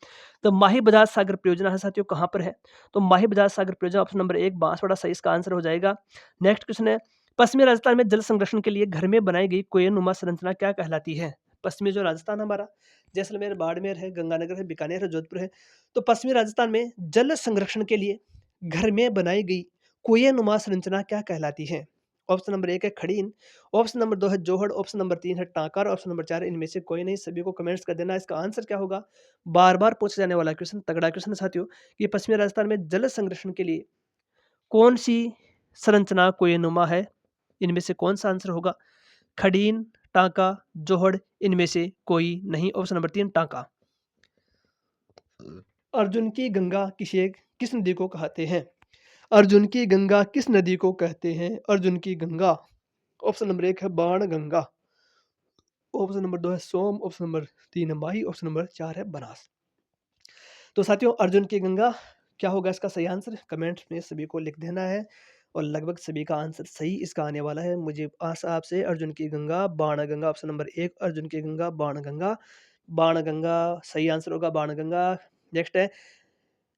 तो माही बजाज सागर परियोजना है साथियों, कहाँ पर है? तो माही बजाज सागर परियोजना ऑप्शन नंबर 1 बांसवाड़ा सही इसका आंसर हो जाएगा। नेक्स्ट क्वेश्चन है पश्चिमी राजस्थान में जल संरक्षण के लिए घर में बनाई गई कुएं-नुमा संरचना क्या कहलाती है? पश्चिमी जो राजस्थान हमारा, जैसलमेर, बाड़मेर है, गंगानगर है, बीकानेर है, जोधपुर है। तो पश्चिमी राजस्थान में जल संरक्षण के लिए घर में बनाई गई कुएं-नुमा संरचना क्या कहलाती है? ऑप्शन नंबर 1 है खड़ीन, ऑप्शन नंबर 2 है जोहड़, ऑप्शन नंबर 3 है टांका और ऑप्शन नंबर 4 इनमें से कोई नहीं। सभी को कमेंट्स कर देना इसका आंसर क्या होगा। बार-बार पूछा जाने वाला क्वेश्चन, तगड़ा क्वेश्चन है साथियों। कि पश्चिमी राजस्थान में जल संरक्षण के लिए कौन-सी संरचना कुएं-नुमा है? इनमें से कौन-सा आंसर होगा? खड़ीन, टांका, जोहड़, इनमें से कोई नहीं। ऑप्शन नंबर 3 टांका। अर्जुन की गंगा किस नदी को कहते हैं? अर्जुन की गंगा किस नदी को कहते हैं? अर्जुन की गंगा। ऑप्शन नंबर 1 है बाणगंगा, ऑप्शन नंबर 2 है सोम, ऑप्शन नंबर 3 है माही, ऑप्शन नंबर 4 है बनास। तो साथियों अर्जुन की गंगा क्या होगा इसका सही आंसर? कमेंट्स में सभी को लिख देना है और लगभग सभी का आंसर सही इसका आने वाला है। मुझे आशा आपसे अर्जुन की गंगा बाणगंगा, ऑप्शन नंबर 1 अर्जुन की गंगा बाणगंगा। बाणगंगा सही आंसर होगा, बाणगंगा। नेक्स्ट है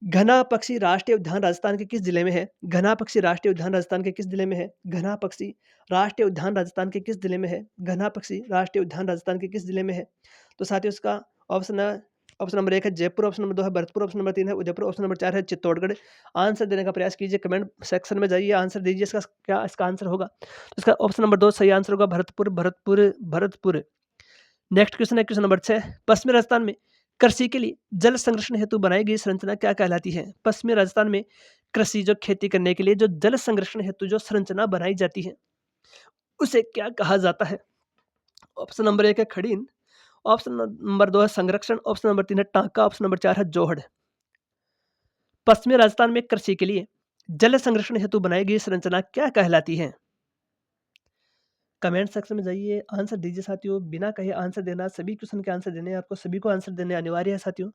घना पक्षी राष्ट्रीय उद्यान राजस्थान के किस जिले में है? घना पक्षी राष्ट्रीय उद्यान राजस्थान के किस जिले में है? घना पक्षी राष्ट्रीय उद्यान राजस्थान के किस जिले में है? घना पक्षी राष्ट्रीय उद्यान राजस्थान के किस जिले में है? तो साथियों इसका ऑप्शन है, ऑप्शन नंबर 1 है जयपुर, ऑप्शन नंबर 2 है भरतपुर, ऑप्शन नंबर 3 है उदयपुर, ऑप्शन नंबर 4 है चित्तौड़गढ़। आंसर देने का प्रयास कीजिए, कमेंट सेक्शन में जाइए, आंसर दीजिए इसका क्या इसका आंसर होगा। तो इसका ऑप्शन नंबर 2 सही आंसर होगा, भरतपुर, भरतपुर, भरतपुर। नेक्स्ट क्वेश्चन है क्वेश्चन नंबर 6 पश्चिमी राजस्थान में कृषि के लिए जल संरक्षण हेतु बनाई गई संरचना क्या कहलाती है? पश्चिमी राजस्थान में कृषि जो खेती करने के लिए जो जल संरक्षण हेतु जो संरचना बनाई जाती है उसे क्या कहा जाता है? ऑप्शन नंबर 1 है खड़ीन, ऑप्शन नंबर 2 है संरक्षण, ऑप्शन नंबर 3 है टांका, ऑप्शन नंबर 4 है जोहड़। पश्चिमी राजस्थान में कृषि के लिए जल संरक्षण हेतु बनाई गई संरचना क्या कहलाती है? कमेंट सेक्शन में जाइए, आंसर दीजिए साथियों, बिना कहे आंसर देना। सभी क्वेश्चन के आंसर देने हैं आपको, सभी को आंसर देने अनिवार्य है साथियों।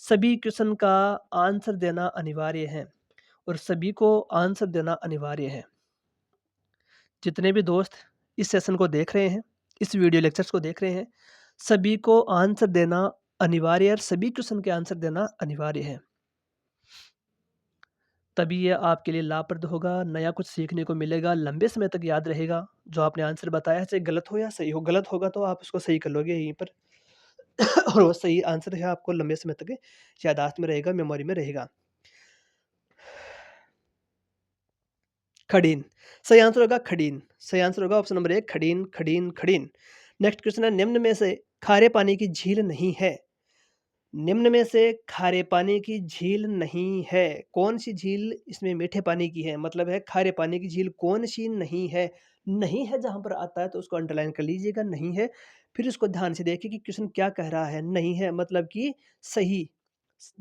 सभी क्वेश्चन का आंसर देना अनिवार्य है और सभी को आंसर देना अनिवार्य है। जितने भी दोस्त इस सेशन को देख रहे हैं, इस वीडियो लेक्चर्स को देख रहे हैं, सभी को आंसर देना अनिवार्य है और सभी क्वेश्चन के आंसर देना अनिवार्य है। तभी ये आपके लिए लाभप्रद होगा, नया कुछ सीखने को मिलेगा, लंबे समय तक याद रहेगा। जो आपने आंसर बताया है, चाहे गलत हो या सही हो, गलत होगा तो आप उसको सही कर लोगे यहीं पर और वो सही आंसर है आपको लंबे समय तक याददाश्त में रहेगा, मेमोरी में रहेगा। खड़ीन, सही आंसर होगा खड़ीन, सही आंसर होगा ऑप्शन नंबर 1 खड़ीन, खड़ीन, खड़ीन। नेक्स्ट क्वेश्चन है निम्न में से खारे पानी की झील नहीं है। निम्न में से खारे पानी की झील नहीं है। कौन-सी झील इसमें मीठे पानी की है? मतलब है खारे पानी की झील कौन-सी नहीं है? नहीं है जहाँ पर आता है तो उसको अंडरलाइन कर लीजिएगा, नहीं है। फिर उसको ध्यान से देखिए कि क्वेश्चन क्या कह रहा है। नहीं है मतलब कि सही,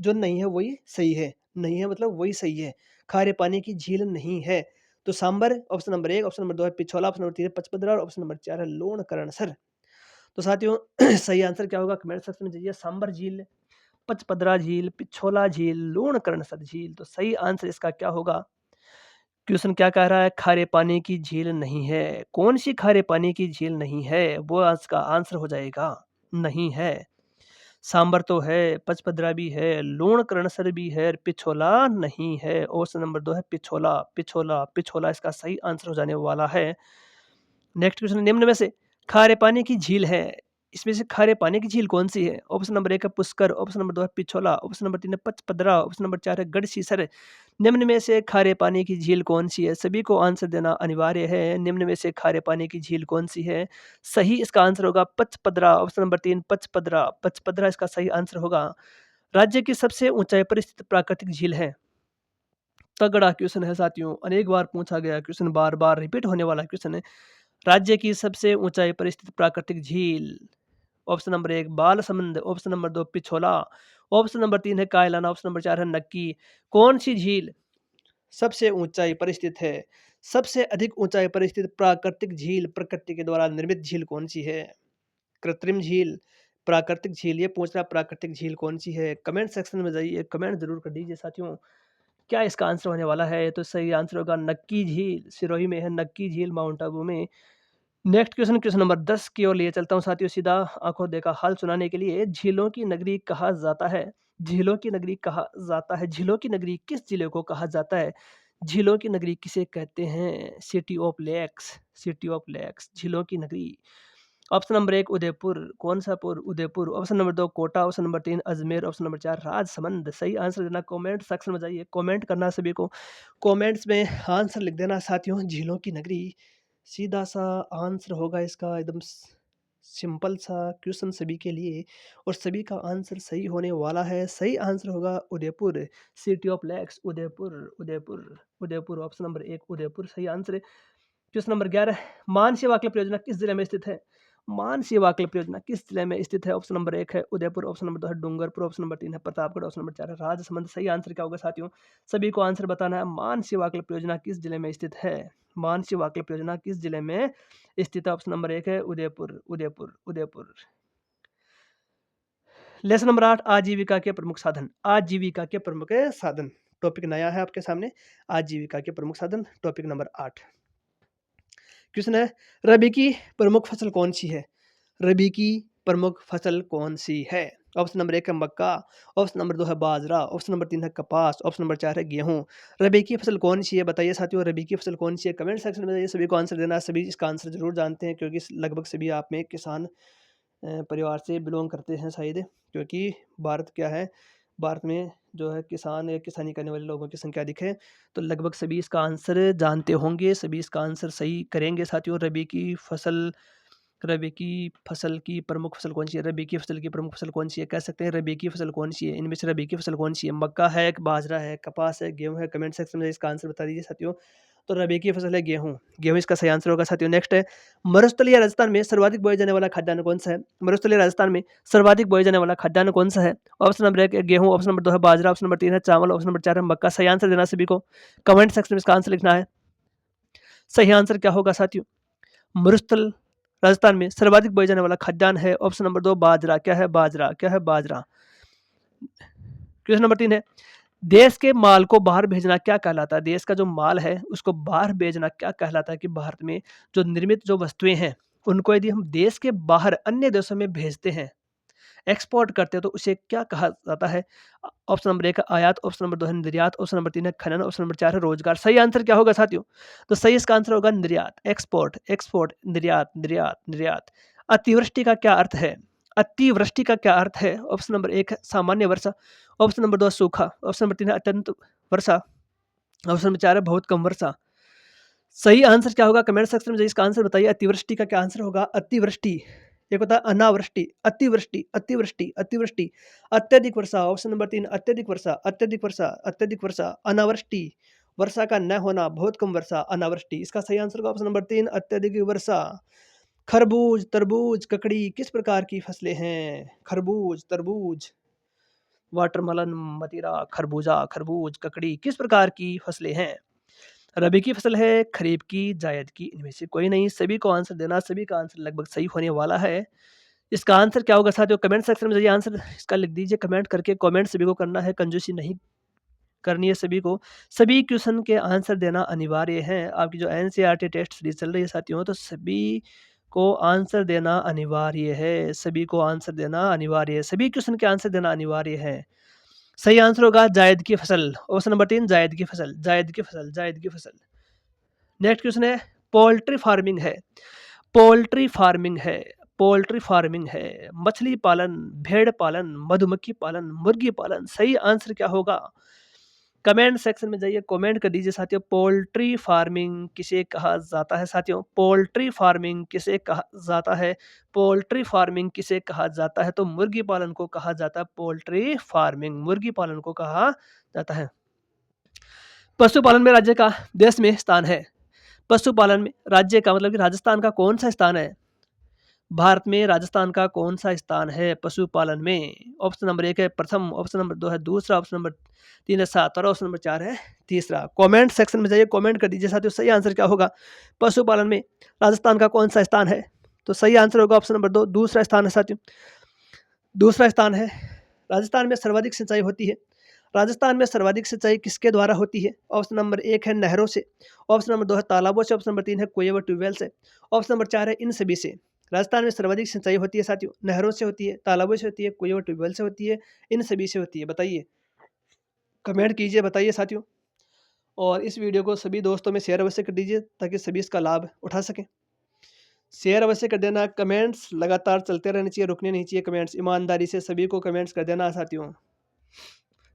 जो नहीं है वही सही है। नहीं है मतलब वही सही है। खारे पानी की झील नहीं है। तो Sambhar option number 1, option number 2 है पिछोला, ऑप्शन नंबर 3 है पचपदरा और ऑप्शन नंबर 4 है लोणकरणसर। तो साथियों सही आंसर क्या होगा? कमेंट सेक्शन में जाइए। सांबर झील, पचपदरा झील, पिछोला झील, लूणकरणसर झील। तो सही आंसर इसका क्या होगा? क्वेश्चन क्या कह रहा है? खारे पानी की झील नहीं है। कौन सी खारे पानी की झील नहीं है? वो इसका आंसर हो जाएगा, नहीं है। सांबर तो है, पचपदरा भी है, लूणकरणसर भी है, पिछोला नहीं है। ऑप्शन नंबर 2 है पिछोला, पिछोला, पिछोला इसका सही आंसर हो जाने वाला है। नेक्स्ट क्वेश्चन निम्न में से खारे पानी की झील है इसमें से खारे पानी की झील कौन-सी है? ऑप्शन नंबर 1 है पुष्कर, ऑप्शन नंबर 2 है पिछोला, ऑप्शन नंबर 3 है पचपदरा, ऑप्शन नंबर 4 है गढ़सीसर। निम्न में से खारे पानी की झील कौन-सी है? सभी को आंसर देना अनिवार्य है। निम्न में से खारे पानी की झील कौन-सी है? सही इसका आंसर होगा पचपदरा, ऑप्शन नंबर 3 पचपदरा। पचपदरा इसका सही आंसर होगा। राज्य की सबसे ऊँचाई पर स्थित प्राकृतिक झील है? तगड़ा क्वेश्चन है साथियों, अनेक बार पूछा गया क्वेश्चन, बार-बार रिपीट होने वाला क्वेश्चन है। राज्य की सबसे ऊँचाई पर स्थित प्राकृतिक झील? Option number 1 Balsamand, option number 2 Pichola, option number 3 है कायलाना, ऑप्शन नंबर 4 है नक्की। कौन-सी झील सबसे ऊँचाई पर स्थित है? सबसे अधिक ऊँचाई पर स्थित प्राकृतिक झील, प्रकृति के द्वारा निर्मित झील कौन-सी है? कृत्रिम झील, प्राकृतिक झील, ये पूछ रहा है प्राकृतिक झील कौन-सी है? कमेंट सेक्शन में जाइए, कमेंट ज़रूर कर दीजिए साथियों। क्या इसका आंसर होने वाला है? तो सही आंसर होगा नक्की झील, सिरोही में है नक्की झील, माउंट आबू में। नेक्स्ट क्वेश्चन, क्वेश्चन नंबर 10 की ओर लिए चलता हूँ साथियों सीधा, आँखों देखा हाल सुनाने के लिए। झीलों की नगरी कहा जाता है? झीलों की नगरी कहा जाता है? झीलों की नगरी किस जिले को कहा जाता है? झीलों की नगरी किसे कहते हैं? City of lakes, city of lakes, झीलों की नगरी। ऑप्शन नंबर 1 उदयपुर, कौन-सा पुर? Udaipur. Option number 2 Kota, option number 3 Ajmer, option number 4 Rajsamand. सही आंसर देना कमेंट सेक्शन में जाइए, कमेंट करना सभी को। कमेंट्स में आंसर लिख देना साथियों, झीलों की नगरी। सीधा-सा आंसर होगा इसका, एकदम सिंपल सा क्वेश्चन सभी के लिए, और सभी का आंसर सही होने वाला है। सही आंसर होगा Udaipur, city of lakes, Udaipur, Udaipur, Udaipur. Option number 1 Udaipur सही आंसर है। क्वेश्चन नंबर 11, मानसीय वाक्य परियोजना किस जिले में स्थित है? मानसीय वाक्य परियोजना किस जिले में स्थित है? ऑप्शन नंबर 1 है उदयपुर, ऑप्शन नंबर 2 है डूंगरपुर, ऑप्शन नंबर 3 है प्रतापगढ़, ऑप्शन नंबर 4 है राजसमंद। सही आंसर क्या होगा साथियों? सभी को आंसर बताना है। मानसीय वाक्य परियोजना किस जिले में स्थित है? मानसीय वाक्य परियोजना किस जिले में स्थित है? ऑप्शन नंबर 1 है उदयपुर, उदयपुर, उदयपुर। लेसन नंबर 8, आजीविका के प्रमुख साधन। आजीविका के प्रमुख साधन, टॉपिक नया है आपके सामने। आजीविका के प्रमुख साधन, टॉपिक नंबर 8। क्वेश्चन है, रबी की प्रमुख फसल कौन सी है? रबी की प्रमुख फसल कौन सी है? ऑप्शन नंबर 1 है मक्का, ऑप्शन नंबर 2 है बाजरा, ऑप्शन नंबर 3 है कपास, ऑप्शन नंबर 4 है गेहूं। रबी की फसल कौन सी है? बताइए साथियों, रबी की फसल कौन सी है? कमेंट सेक्शन में जाइए, सभी को आंसर देना है। सभी इसका आंसर जरूर जानते हैं, क्योंकि लगभग सभी आप में किसान परिवार से बिलोंग करते हैं शायद, क्योंकि भारत क्या है, भारत में जो है किसान या किसानी करने वाले लोगों की संख्या अधिक है। तो लगभग सभी इसका आंसर जानते होंगे, सभी इसका आंसर सही करेंगे साथियों। रबी की फसल की प्रमुख फसल कौन सी है? रबी की फसल की प्रमुख फसल कौन सी है? कह सकते हैं रबी की फसल कौन सी है? इनमें से रबी की फसल कौन सी है? मक्का है, बाजरा है, कपास है, गेहूं है? कमेंट सेक्शन में इसका आंसर बता दीजिए साथियों। तो रबी की फसल है गेहूं, गेहूं इसका सही आंसर होगा साथियों। नेक्स्ट है, मरुस्थलीय राजस्थान में सर्वाधिक बोया जाने वाला खाद्यान्न कौन सा है? मरुस्थलीय राजस्थान में सर्वाधिक बोया जाने वाला खाद्यान्न कौन सा है? ऑप्शन नंबर 1 है गेहूं, ऑप्शन नंबर 2 है बाजरा, ऑप्शन नंबर 3 है चावल, ऑप्शन नंबर 4 है मक्का। सही आंसर देना सभी को, कमेंट सेक्शन में इसका आंसर लिखना है। सही आंसर क्या होगा साथियों? मरुस्थल राजस्थान में सर्वाधिक बोया जाने वाला खाद्यान्न है ऑप्शन नंबर 2 बाजरा। क्या है? बाजरा। क्या है? बाजरा। क्वेश्चन नंबर 3 है, देश के माल को बाहर भेजना क्या कहलाता है? देश का जो माल है उसको बाहर भेजना क्या कहलाता है? कि भारत में जो निर्मित जो वस्तुएं हैं उनको यदि हम देश के बाहर अन्य देशों में भेजते हैं, एक्सपोर्ट करते हैं, तो उसे क्या कहा जाता है? ऑप्शन नंबर 1 है आयात, ऑप्शन नंबर 2 है निर्यात, ऑप्शन नंबर 3 है खनन, ऑप्शन नंबर 4 है रोजगार। सही आंसर क्या होगा साथियों? तो सही इसका आंसर होगा निर्यात, एक्सपोर्ट, एक्सपोर्ट, निर्यात, निर्यात, निर्यात। अतिवृष्टि का क्या अर्थ है? अतिवृष्टि का क्या अर्थ है? ऑप्शन नंबर 1 है सामान्य वर्षा, ऑप्शन नंबर 2 है सूखा, ऑप्शन नंबर 3 है अत्यंत वर्षा, ऑप्शन नंबर 4 है बहुत कम वर्षा। सही आंसर क्या होगा? कमेंट सेक्शन में जाइए, इसका आंसर बताइए। अतिवृष्टि का क्या आंसर होगा? अतिवृष्टि। एक होता है अनावृष्टि, अतिवृष्टि, अतिवृष्टि, अतिवृष्टि। अत्यधिक वर्षा, ऑप्शन नंबर 3 अत्यधिक वर्षा, अत्यधिक वर्षा, अत्यधिक वर्षा। अनावृष्टि, वर्षा का न होना, बहुत कम वर्षा, अनावृष्टि। इसका सही आंसर होगा ऑप्शन नंबर 3 अत्यधिक वर्षा। खरबूज, तरबूज, ककड़ी किस प्रकार की फसलें हैं? खरबूज, तरबूज, वाटरमेलन, मदिरा, खरबूजा, खरबूज, ककड़ी किस प्रकार की फसलें हैं? रबी की फसल है, खरीफ की, जायद की, इनमें से कोई नहीं। सभी को आंसर देना, सभी का आंसर लगभग सही होने वाला है। इसका आंसर क्या होगा साथियों? कमेंट सेक्शन में जाइए, आंसर इसका लिख दीजिए कमेंट करके। कमेंट सभी को करना है, कंजूसी नहीं करनी है सभी को। सभी क्वेश्चन के आंसर देना अनिवार्य है। आपकी जो एनसीईआरटी टेस्ट सीरीज चल रही है साथियों, तो सभी को आंसर देना अनिवार्य है, सभी को आंसर देना अनिवार्य है, सभी क्वेश्चन के आंसर देना अनिवार्य है। सही आंसर होगा जायद की फसल, ऑप्शन नंबर 3 जायद की फसल, जायद की फसल, जायद की फसल। नेक्स्ट क्वेश्चन है, पोल्ट्री फार्मिंग है, पोल्ट्री फार्मिंग है, पोल्ट्री फार्मिंग है, मछली पालन, भेड़ पालन, मधुमक्खी पालन, मुर्गी पालन। सही आंसर क्या होगा? कमेंट सेक्शन में जाइए, कमेंट कर दीजिए साथियों। पोल्ट्री फार्मिंग किसे कहा जाता है साथियों? पोल्ट्री फार्मिंग किसे कहा जाता है? पोल्ट्री फार्मिंग किसे कहा जाता है? तो मुर्गी पालन को कहा जाता है पोल्ट्री फार्मिंग, मुर्गी पालन को कहा जाता है। पशुपालन में राज्य का देश में स्थान है। पशुपालन में राज्य का मतलब कि राजस्थान का कौन सा स्थान है? भारत में राजस्थान का कौन सा स्थान है पशुपालन में? ऑप्शन नंबर 1 है प्रथम, ऑप्शन नंबर 2 है दूसरा, ऑप्शन नंबर 3 है सात और ऑप्शन नंबर 4 है तीसरा। कमेंट सेक्शन में जाइए, कमेंट कर दीजिए साथियों, सही आंसर क्या होगा? पशुपालन में राजस्थान का कौन सा स्थान है? तो सही आंसर होगा ऑप्शन नंबर 2, दूसरा स्थान है साथियों, दूसरा स्थान है। राजस्थान में सर्वाधिक सिंचाई होती है। राजस्थान में सर्वाधिक सिंचाई किसके द्वारा होती है? ऑप्शन नंबर 1 है नहरों से, ऑप्शन नंबर 2 है तालाबों से, ऑप्शन नंबर 3 है कुएं व ट्यूबवेल से, ऑप्शन नंबर 4 है इन सभी से। राजस्थान में सर्वाधिक सिंचाई होती है साथियों, नहरों से होती है, तालाबों से होती है, कुएं व ट्यूबवेल से होती है, इन सभी से होती है। बताइए, कमेंट कीजिए, बताइए साथियों। और इस वीडियो को सभी दोस्तों में शेयर अवश्य कर दीजिए ताकि सभी इसका लाभ उठा सकें। शेयर अवश्य कर देना। कमेंट्स लगातार चलते रहने चाहिए, रुकने नहीं चाहिए। कमेंट्स ईमानदारी से सभी को कमेंट्स कर देना साथियों।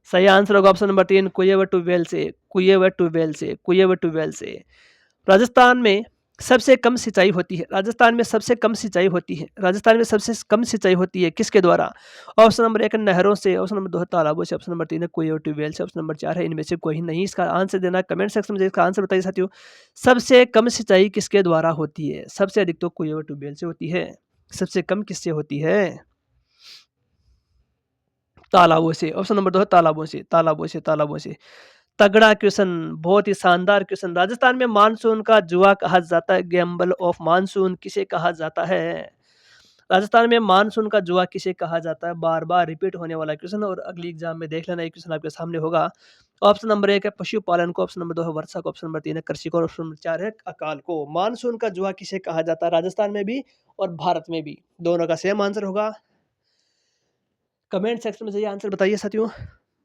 सही आंसर होगा ऑप्शन नंबर 3, कुएं व ट्यूबवेल से, कुएं व ट्यूबवेल से, कुएं व ट्यूबवेल से। राजस्थान में सबसे कम सिंचाई होती है। राजस्थान में सबसे कम सिंचाई होती है। राजस्थान में सबसे कम सिंचाई होती है किसके द्वारा? ऑप्शन नंबर 1 नहरों से, ऑप्शन नंबर 2 तालाबों से, ऑप्शन नंबर 3 है कुएं और ट्यूबवेल से, ऑप्शन नंबर 4 है इनमें से कोई नहीं। इसका आंसर देना कमेंट सेक्शन में, इसका आंसर बताइए साथियों। सबसे कम सिंचाई किसके द्वारा होती है? सबसे अधिक तो कुएं और ट्यूबवेल से होती है, सबसे कम किससे होती है? तालाबों से। ऑप्शन नंबर 2 है तालाबों से, तालाबों से, तालाबों से। तगड़ा क्वेश्चन, बहुत ही शानदार क्वेश्चन। राजस्थान में मानसून का जुआ कहा जाता है, गैम्बल ऑफ मानसून किसे कहा जाता है? राजस्थान में मानसून का जुआ किसे कहा जाता है? बार बार रिपीट होने वाला क्वेश्चन, और अगली एग्जाम में देख लेना, ये क्वेश्चन आपके सामने होगा। ऑप्शन नंबर 1 है पशुपालन को, ऑप्शन नंबर 2 है वर्षा को, ऑप्शन नंबर 3 है कृषि को, ऑप्शन नंबर 4 है अकाल को। मानसून का जुआ किसे कहा जाता है? राजस्थान में भी और भारत में भी, दोनों का सेम आंसर होगा। कमेंट सेक्शन में जाइए, आंसर बताइए साथियों।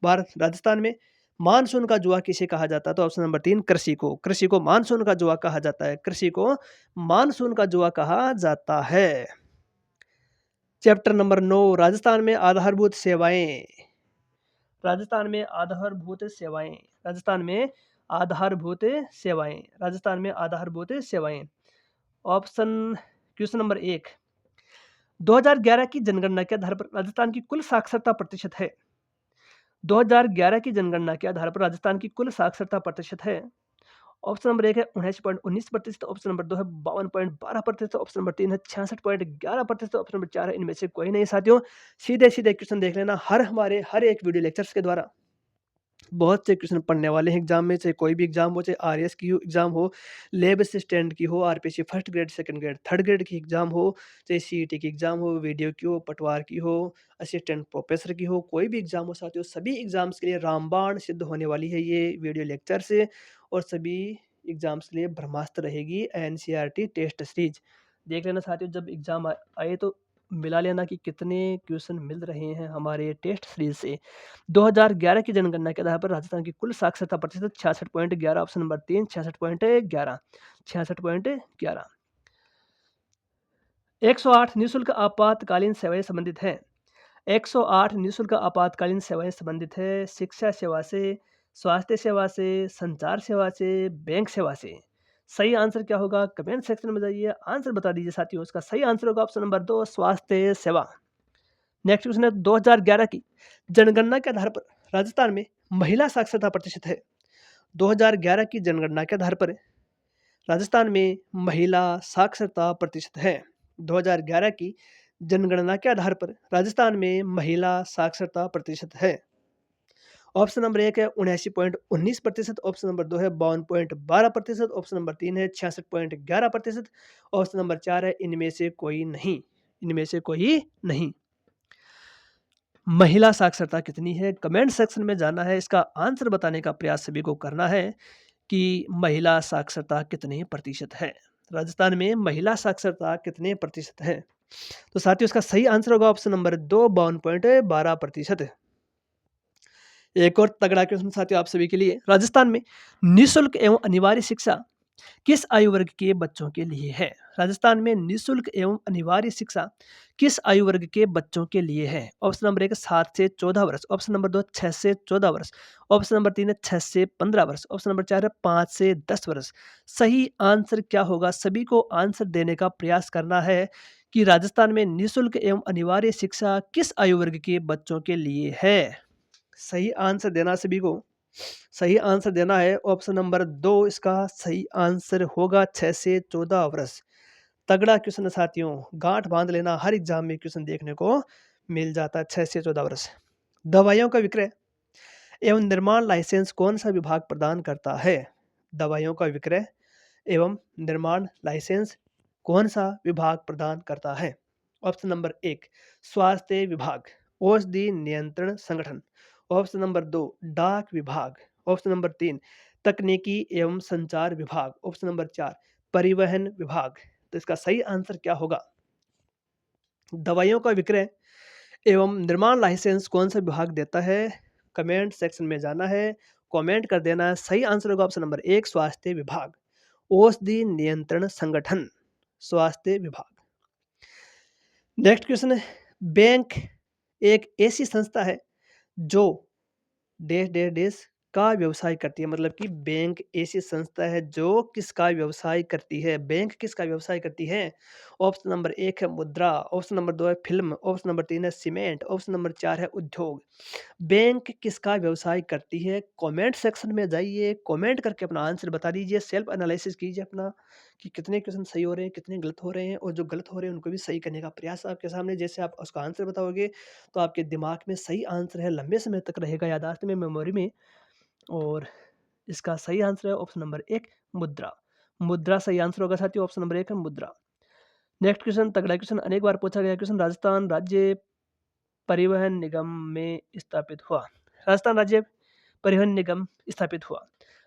भारत राजस्थान में मानसून का जुआ किसे कहा जाता है? तो ऑप्शन नंबर 3 कृषि को, कृषि को मानसून का जुआ कहा जाता है, कृषि को मानसून का जुआ कहा जाता है। चैप्टर नंबर 9, राजस्थान में आधारभूत सेवाएं। राजस्थान में आधारभूत सेवाएं, राजस्थान में आधारभूत सेवाएं, राजस्थान में आधारभूत सेवाएं। ऑप्शन, क्वेश्चन नंबर 1, 2011 की जनगणना के आधार पर राजस्थान की कुल साक्षरता प्रतिशत है। 2011 की जनगणना के आधार पर राजस्थान की कुल साक्षरता प्रतिशत है। ऑप्शन नंबर 1 है 79.19%, ऑप्शन नंबर 2 है 52.12%, ऑप्शन नंबर 3 है 66.11%, ऑप्शन नंबर 4 है इनमें से कोई नहीं। साथियों, सीधे सीधे क्वेश्चन देख लेना हमारे हर एक वीडियो लेक्चर्स के द्वारा। बहुत से क्वेश्चन पढ़ने वाले हैं एग्जाम में, चाहे कोई भी एग्जाम हो, चाहे आरएएस की एग्जाम हो, लैब असिस्टेंट की हो, RPC first grade, second grade, third grade की एग्जाम हो, चाहे सीईटी की एग्जाम हो, वीडियो की हो, पटवार की हो, असिस्टेंट प्रोफेसर की हो, कोई भी एग्जाम हो साथियों, सभी एग्जाम्स के लिए रामबाण सिद्ध होने वाली है ये वीडियो लेक्चर से। और सभी एग्जाम्स के लिए ब्रह्मास्त्र रहेगी एनसीईआरटी टेस्ट सीरीज। देख लेना साथियों, जब एग्जाम आए तो मिला लेना कि कितने क्वेश्चन मिल रहे हैं हमारे टेस्ट सीरीज से। 2011 की जनगणना के आधार पर राजस्थान की कुल साक्षरता प्रतिशत 66.11, ऑप्शन नंबर 3 66.11, 66.11। 108 निःशुल्क आपातकालीन सेवाएं संबंधित है। 108 निःशुल्क आपातकालीन सेवाएं संबंधित है शिक्षा सेवा से, स्वास्थ्य सेवा से, संचार सेवा से, बैंक सेवा से। सही आंसर क्या होगा? कमेंट सेक्शन में जाइए, आंसर बता दीजिए साथियों। इसका सही आंसर होगा ऑप्शन नंबर 2, स्वास्थ्य सेवा। नेक्स्ट क्वेश्चन है, 2011 की जनगणना के आधार पर राजस्थान में महिला साक्षरता प्रतिशत है। 2011 की जनगणना के आधार पर राजस्थान में महिला साक्षरता प्रतिशत है। 2011 की जनगणना के आधार पर राजस्थान में महिला साक्षरता प्रतिशत है। ऑप्शन नंबर 1 है 79.19%, ऑप्शन नंबर 2 है 52.12%, ऑप्शन नंबर 3 है 66.11%, ऑप्शन नंबर 4 है इनमें से कोई नहीं, इनमें से कोई नहीं। महिला साक्षरता कितनी है? कमेंट सेक्शन में जाना है, इसका आंसर बताने का प्रयास सभी को करना है कि महिला साक्षरता कितने प्रतिशत है। राजस्थान में महिला साक्षरता कितने प्रतिशत है? तो साथियों, इसका सही आंसर होगा ऑप्शन नंबर 2, 52.12%। एक और तगड़ा क्वेश्चन साथियों आप सभी के लिए। राजस्थान में निःशुल्क एवं अनिवार्य शिक्षा किस आयु वर्ग के बच्चों के लिए है? राजस्थान में निःशुल्क एवं अनिवार्य शिक्षा किस आयु वर्ग के बच्चों के लिए है? ऑप्शन नंबर 1 7 से 14 वर्ष, ऑप्शन नंबर 2 6 से 14 वर्ष, ऑप्शन नंबर 3 है 6 से 15 वर्ष, ऑप्शन नंबर 4 है 5 से 10 वर्ष। सही आंसर क्या होगा? सभी को आंसर देने का प्रयास करना है कि राजस्थान में निःशुल्क एवं अनिवार्य शिक्षा किस आयु वर्ग के बच्चों के लिए है? सही आंसर देना सभी को। सही आंसर देना है ऑप्शन नंबर 2 इसका सही आंसर होगा 6 से 14 वर्ष। तगड़ा क्वेश्चन है साथियों, गांठ बांध लेना, हर एग्जाम में क्वेश्चन देखने को मिल जाता है 6 से 14 वर्ष। दवाइयों का विक्रय एवं निर्माण लाइसेंस कौन सा विभाग प्रदान करता है? दवाइयों का विक्रय एवं निर्माण लाइसेंस कौन सा विभाग प्रदान करता है? ऑप्शन नंबर 1 स्वास्थ्य विभाग, औषधि नियंत्रण संगठन, ऑप्शन नंबर 2 डाक विभाग, ऑप्शन नंबर 3 तकनीकी एवं संचार विभाग, ऑप्शन नंबर 4 परिवहन विभाग। तो इसका सही आंसर क्या होगा? दवाइयों का विक्रय एवं निर्माण लाइसेंस कौन सा विभाग देता है? कमेंट सेक्शन में जाना है, कमेंट कर देना है। सही आंसर होगा ऑप्शन नंबर 1 स्वास्थ्य विभाग, औषधि नियंत्रण संगठन, स्वास्थ्य विभाग। नेक्स्ट क्वेश्चन है, बैंक एक ऐसी संस्था है जो डैश डैश डैश का व्यवसाय करती है। मतलब कि बैंक ऐसी संस्था है जो किसका व्यवसाय करती है? बैंक किसका व्यवसाय करती है? ऑप्शन नंबर 1 है मुद्रा, ऑप्शन नंबर 2 है फिल्म, ऑप्शन नंबर 3 है सीमेंट, ऑप्शन नंबर 4 है उद्योग। बैंक किसका व्यवसाय करती है? कमेंट सेक्शन में जाइए, कमेंट करके अपना आंसर बता दीजिए, सेल्फ एनालिसिस कीजिए अपना कि कितने क्वेश्चन सही हो रहे हैं, कितने गलत हो रहे हैं, और जो गलत हो रहे हैं उनको भी सही करने का प्रयास आपके सामने। जैसे आप उसका आंसर बताओगे तो आपके दिमाग में सही आंसर है, लंबे समय तक रहेगा याददाश्त में, मेमोरी में। और इसका सही आंसर है ऑप्शन नंबर 1 मुद्रा। मुद्रा सही आंसर होगा साथियों, ऑप्शन नंबर 1 है मुद्रा। नेक्स्ट क्वेश्चन, तगड़ा क्वेश्चन, अनेक बार पूछा गया क्वेश्चन, राजस्थान राज्य परिवहन निगम में स्थापित हुआ। राजस्थान राज्य परिवहन निगम स्थापित हुआ।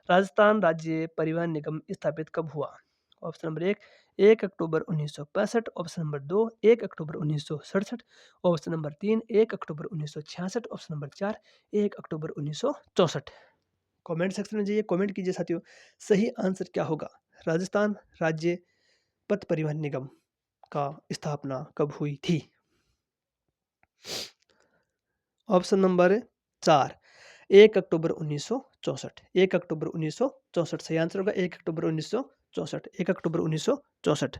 राजस्थान राज्य परिवहन निगम स्थापित कब हुआ? ऑप्शन नंबर 1 1 अक्टूबर 1965, ऑप्शन नंबर 2 1 अक्टूबर 1967, ऑप्शन नंबर 3 1 अक्टूबर 1966, ऑप्शन नंबर 4 1 अक्टूबर 1964। कमेंट सेक्शन में जाइए, कमेंट कीजिए साथियों, सही आंसर क्या होगा? राजस्थान राज्य पथ परिवहन निगम का स्थापना कब हुई थी? ऑप्शन नंबर 4 1 अक्टूबर 1964, 1 अक्टूबर 1964 सही आंसर होगा, 1 अक्टूबर 1964, 1 अक्टूबर 1964।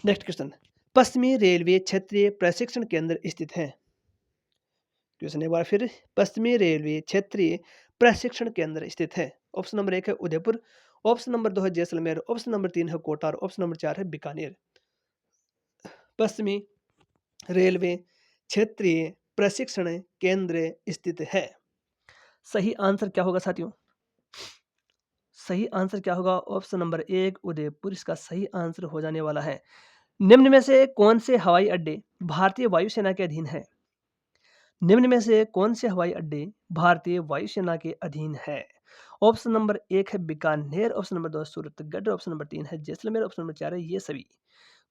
नेक्स्ट क्वेश्चन, पश्चिमी रेलवे क्षेत्रीय प्रशिक्षण केंद्र स्थित है। क्वेश्चन एक बार फिर, पश्चिमी रेलवे क्षेत्रीय प्रशिक्षण केंद्र स्थित है। ऑप्शन नंबर 1 है उदयपुर, ऑप्शन नंबर 2 है जैसलमेर, ऑप्शन नंबर 3 है कोटा और ऑप्शन नंबर 4 है बीकानेर। पश्चिमी रेलवे क्षेत्रीय प्रशिक्षण केंद्र स्थित है। सही आंसर क्या होगा साथियों? सही आंसर क्या होगा? ऑप्शन नंबर 1 उदयपुर इसका सही आंसर हो जाने वाला है। निम्न में से कौन से हवाई अड्डे भारतीय वायुसेना के अधीन है? निम्न में से कौन से हवाई अड्डे भारतीय वायुसेना के अधीन है? ऑप्शन नंबर 1 है Bikaner, option number 2 Suratgarh, option number 3 है जैसलमेर, ऑप्शन नंबर 4 है ये सभी।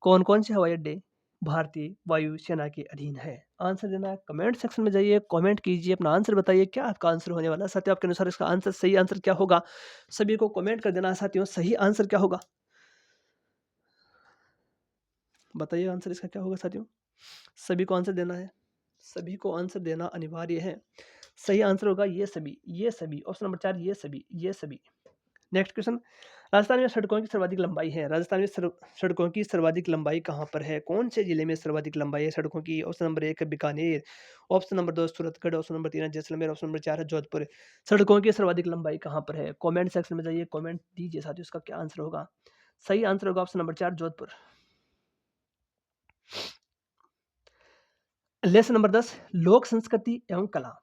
कौन कौन से हवाई अड्डे भारतीय वायुसेना के अधीन है? आंसर देना है, कमेंट सेक्शन में जाइए, कमेंट कीजिए, अपना आंसर बताइए, क्या आपका आंसर होने वाला है साथियों? आपके अनुसार इसका आंसर, सही आंसर क्या होगा? सभी को कमेंट कर देना है साथियों, सही आंसर क्या होगा? बताइए आंसर इसका क्या होगा साथियों? सभी को आंसर देना है, सभी को आंसर देना अनिवार्य है। सही आंसर होगा ये सभी, ये सभी, ऑप्शन नंबर 4 ये सभी, ये सभी। नेक्स्ट क्वेश्चन, राजस्थान में सड़कों की सर्वाधिक लंबाई है। राजस्थान में सड़कों की सर्वाधिक लंबाई कहाँ पर है? कौन से जिले में सर्वाधिक लंबाई है सड़कों की? ऑप्शन नंबर 1 है Bikaner, option number 2 Suratgarh, option number 3 है जैसलमेर, ऑप्शन नंबर 4 है जोधपुर। सड़कों की सर्वाधिक लंबाई कहाँ पर है? कमेंट सेक्शन में जाइए, कमेंट दीजिए साथियों, इसका क्या आंसर होगा? सही आंसर होगा option number 4 Jodhpur. Lesson number 10 लोक संस्कृति एवं कला।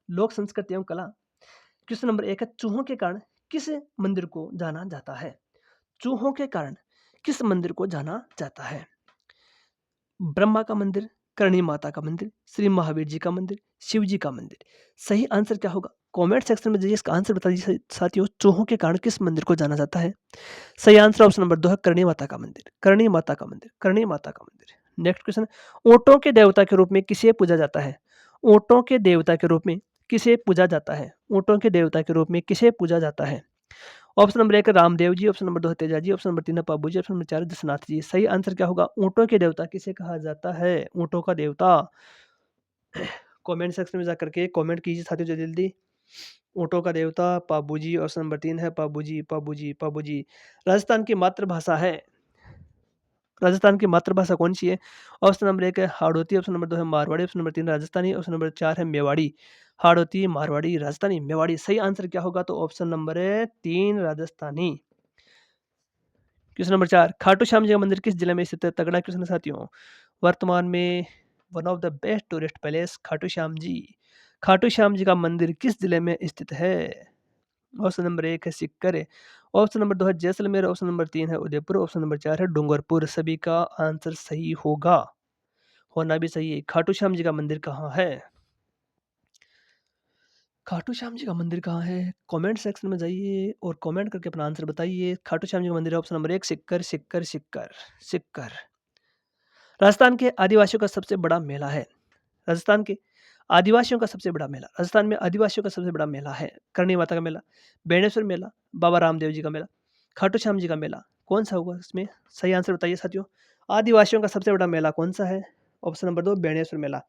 लोक संस्कृति एवं कला। क्वेश्चन नंबर 1 है चूहों के कारण किस मंदिर को जाना जाता है? चूहों के कारण किस मंदिर को जाना जाता है? ब्रह्मा का मंदिर, करणी माता का मंदिर, श्री महावीर जी का मंदिर, शिव जी का मंदिर। सही आंसर क्या होगा? कमेंट सेक्शन में जाइए, इसका आंसर बताइए साथियों, चूहों के कारण किस मंदिर को जाना जाता है? सही आंसर ऑप्शन नंबर 2 है करणी माता का मंदिर, करणी माता का मंदिर, करणी माता का मंदिर। नेक्स्ट क्वेश्चन, ऊंटों के देवता के रूप में किसे पूजा जाता है? ऊंटों के देवता के रूप में किसे पूजा जाता है? ऊंटों के देवता के रूप में किसे पूजा जाता है? Option number 1 Ramdev ji, option number 2 है तेजा जी, ऑप्शन नंबर 3 है पाबू जी, ऑप्शन नंबर 4 है जसनाथ जी। सही आंसर क्या होगा? ऊँटों के देवता किसे कहा जाता है? ऊँटों का देवता। कमेंट सेक्शन में जाकर के कमेंट कीजिए साथियों जल्दी। ऊँटों का देवता पाबू जी, ऑप्शन नंबर 3 है पाबू जी, पाबू जी, पाबू जी। राजस्थान की मातृभाषा है, राजस्थान की मातृभाषा कौन-सी है? ऑप्शन नंबर 1 है हाड़ौती, ऑप्शन नंबर 2 है Marwari, option number 3 Rajasthani, option number 4 है मेवाड़ी। हाड़ौती, मारवाड़ी, राजस्थानी, मेवाड़ी। सही आंसर क्या होगा? तो ऑप्शन नंबर है 3 राजस्थानी। क्वेश्चन नंबर 4 खाटू श्याम जी का मंदिर किस जिले में स्थित है? तगड़ा क्वेश्चन है साथियों। वर्तमान में one of the best tourist palace Khatu Shyam ji. Khatu Shyam ji का मंदिर किस जिले में स्थित है? ऑप्शन नंबर 1 है सिक्कर, ऑप्शन नंबर 2 है जैसलमेर, ऑप्शन नंबर 3 है उदयपुर, ऑप्शन नंबर 4 है डूंगरपुर। सभी का आंसर सही होगा, होना भी सही है। खाटू श्याम जी का मंदिर कहाँ है? खाटू श्याम जी का मंदिर कहाँ है? कमेंट सेक्शन में जाइए और कमेंट करके अपना आंसर बताइए। खाटू श्याम जी का मंदिर है ऑप्शन नंबर 1 सिक्कर, सिक्कर, सिक्कर, सिक्कर। राजस्थान के आदिवासियों का सबसे बड़ा मेला है। राजस्थान के आदिवासियों का सबसे बड़ा मेला, राजस्थान में आदिवासियों का सबसे बड़ा मेला है करणी माता का मेला, बेणेश्वर मेला, बाबा रामदेव जी का मेला, खाटू श्याम जी का मेला। कौन सा होगा इसमें? सही आंसर बताइए साथियों। आदिवासियों का सबसे बड़ा मेला कौन सा है? ऑप्शन नंबर 2 बेणेश्वर मेला,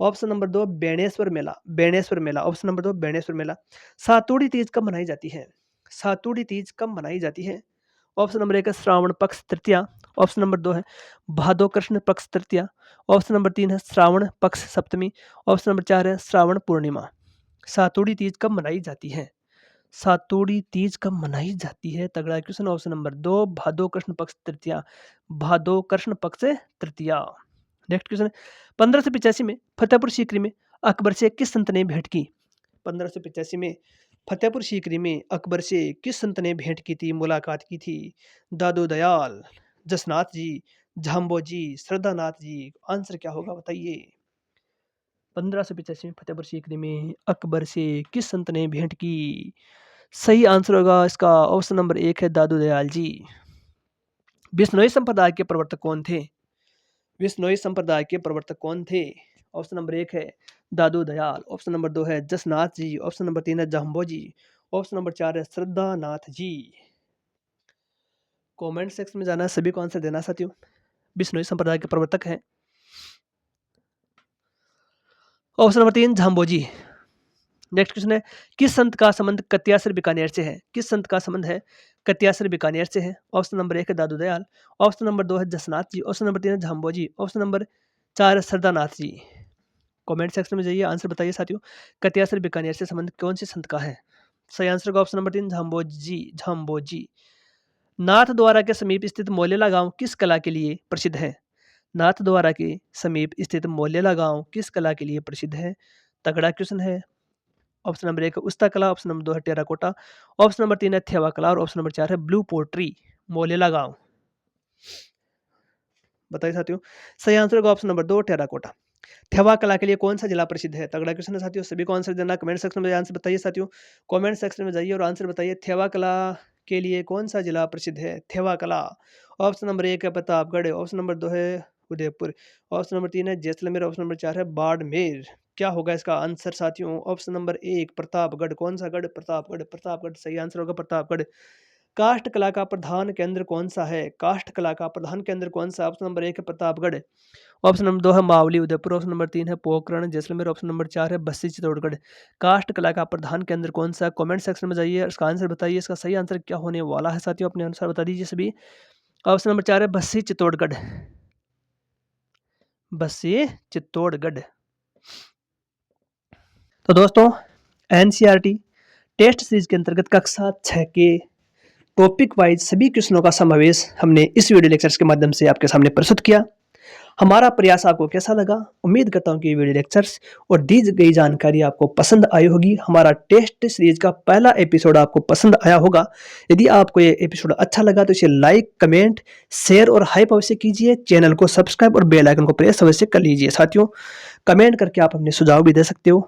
ऑप्शन नंबर 2 बेणेश्वर मेला, बेणेश्वर मेला, ऑप्शन नंबर 2 बेणेश्वर मेला। सातुड़ी तीज कब मनाई जाती है? सातुड़ी तीज कब मनाई जाती है? ऑप्शन नंबर 1 है श्रावण पक्ष तृतीया, ऑप्शन नंबर 2 है भादो कृष्ण पक्ष तृतीया, ऑप्शन नंबर 3 है श्रावण पक्ष सप्तमी, ऑप्शन नंबर 4 है श्रावण पूर्णिमा। सातुड़ी तीज कब मनाई जाती है? सातुड़ी तीज कब मनाई जाती है? तगड़ा क्वेश्चन। ऑप्शन नंबर 2 भादो कृष्ण पक्ष तृतीया, भादो कृष्ण पक्ष तृतीया। नेक्स्ट क्वेश्चन 1585 में फतेहपुर सीकरी में अकबर से किस संत ने भेंट की? 1585 में फतेहपुर सीकरी में अकबर से किस संत ने भेंट की थी, मुलाकात की थी? दादू दयाल, जसनाथ जी, झाम्बो जी, श्रद्धानाथ जी। आंसर क्या होगा बताइए। 1585 में फतेहपुर सीकरी में अकबर से किस संत ने भेंट की? सही आंसर होगा इसका ऑप्शन नंबर 1 है दादू दयाल जी। बिश्नोई संप्रदाय के प्रवर्तक कौन थे? बिश्नोई संप्रदाय के प्रवर्तक कौन थे? ऑप्शन नंबर 1 है दादू दयाल, ऑप्शन नंबर 2 है जसनाथ जी, ऑप्शन नंबर 3 है जम्बो जी, ऑप्शन नंबर 4 है श्रद्धानाथ जी। कमेंट सेक्शन में जाना है, सभी को आंसर देना साथियों। बिश्नोई संप्रदाय के प्रवर्तक हैं ऑप्शन नंबर 3 झाम्बोजी। नेक्स्ट क्वेश्चन है किस संत का संबंध कत्यासर बीकानेर से है? किस संत का संबंध है कत्यासर बीकानेर से है? ऑप्शन नंबर 1 है दादू दयाल, ऑप्शन नंबर 2 है जसनाथ जी, ऑप्शन नंबर 3 है झाम्बोजी, ऑप्शन नंबर 4 है श्रद्धानाथ जी। कमेंट सेक्शन में जाइए, आंसर बताइए साथियों। कत्यासर बीकानेर से संबंध कौन से संत का है? सही आंसर का ऑप्शन नंबर 3 झाम्बोजी, झाम्बोजी। नाथ द्वारा के समीप स्थित मोलेला गांव किस कला के लिए प्रसिद्ध है? नाथ द्वारा के समीप स्थित मोलेला गांव किस कला के लिए प्रसिद्ध है? तगड़ा क्वेश्चन है। ऑप्शन नंबर 1 है उस्ता कला, ऑप्शन नंबर 2 है टेराकोटा, ऑप्शन नंबर 3 है थेवा कला और ऑप्शन नंबर 4 है ब्लू पोट्री। मोलेला गांव बताइए साथियों। सही आंसर होगा ऑप्शन नंबर 2 टेराकोटा। थेवा कला के लिए कौन सा जिला प्रसिद्ध है? तगड़ा क्वेश्चन है साथियों, सभी को आंसर देना। कमेंट सेक्शन में आंसर बताइए साथियों। कमेंट सेक्शन में जाइए और आंसर बताइए। थेवा कला के लिए कौन सा जिला प्रसिद्ध है? थेवा कला। ऑप्शन नंबर 1 है प्रतापगढ़, ऑप्शन नंबर 2 है उदयपुर, ऑप्शन नंबर 3 है जैसलमेर, ऑप्शन नंबर 4 है बाड़मेर। क्या होगा इसका आंसर साथियों? Option number 1 Pratapgarh. कौन सा गढ़? प्रतापगढ़, प्रतापगढ़ सही आंसर होगा प्रतापगढ़। काष्ठ कला का प्रधान केंद्र कौन सा है? काष्ठ कला का प्रधान केंद्र कौन सा? ऑप्शन नंबर 1 है प्रतापगढ़, ऑप्शन नंबर 2 है मावली उदयपुर, ऑप्शन नंबर 3 है पोखरण जैसलमेर, ऑप्शन नंबर 4 है बस्सी चित्तौड़गढ़। काष्ठ कला का प्रधान केंद्र कौन सा? कमेंट सेक्शन में जाइए, इसका आंसर बताइए। इसका सही आंसर क्या होने वाला है साथियों? अपने अनुसार बता दीजिए सभी। ऑप्शन नंबर 4 है बस्सी चित्तौड़गढ़, बस्सी चित्तौड़गढ़। तो दोस्तों एनसीईआरटी टेस्ट सीरीज के अंतर्गत कक्षा 6 के टॉपिक वाइज सभी क्वेश्चनों का समावेश हमने इस वीडियो लेक्चर्स के माध्यम से आपके सामने प्रस्तुत किया। हमारा प्रयास आपको कैसा लगा? उम्मीद करता हूं कि वीडियो लेक्चर्स और दी गई जानकारी आपको पसंद आई होगी। हमारा टेस्ट सीरीज का पहला एपिसोड आपको पसंद आया होगा। यदि आपको ये एपिसोड अच्छा लगा तो इसे लाइक, कमेंट, शेयर और हाइप अवश्य कीजिए। चैनल को सब्सक्राइब और बेल आइकन को प्रेस अवश्य कर लीजिए। साथियों कमेंट करके आप अपने सुझाव भी दे सकते हो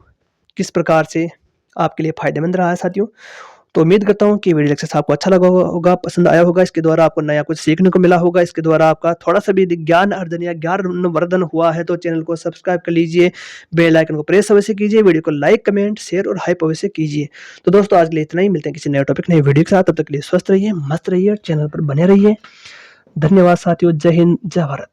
किस प्रकार से आपके लिए फायदेमंद रहा है साथियों। तो उम्मीद करता हूँ कि वीडियो लेक्चर आपको अच्छा लगा होगा, पसंद आया होगा। इसके द्वारा आपको नया कुछ सीखने को मिला होगा। इसके द्वारा आपका थोड़ा-सा भी ज्ञान अर्जन या ज्ञानवर्धन हुआ है तो चैनल को सब्सक्राइब कर लीजिए, बेल आइकन को प्रेस अवश्य कीजिए, वीडियो को लाइक, कमेंट, शेयर और हाइप अवश्य कीजिए। तो दोस्तों आज के लिए इतना ही, मिलते हैं किसी नए टॉपिक, नए वीडियो के साथ। तब तक के लिए स्वस्थ रहिए, मस्त रहिए और चैनल पर बने रहिए। धन्यवाद साथियों, जय हिंद, जय भारत।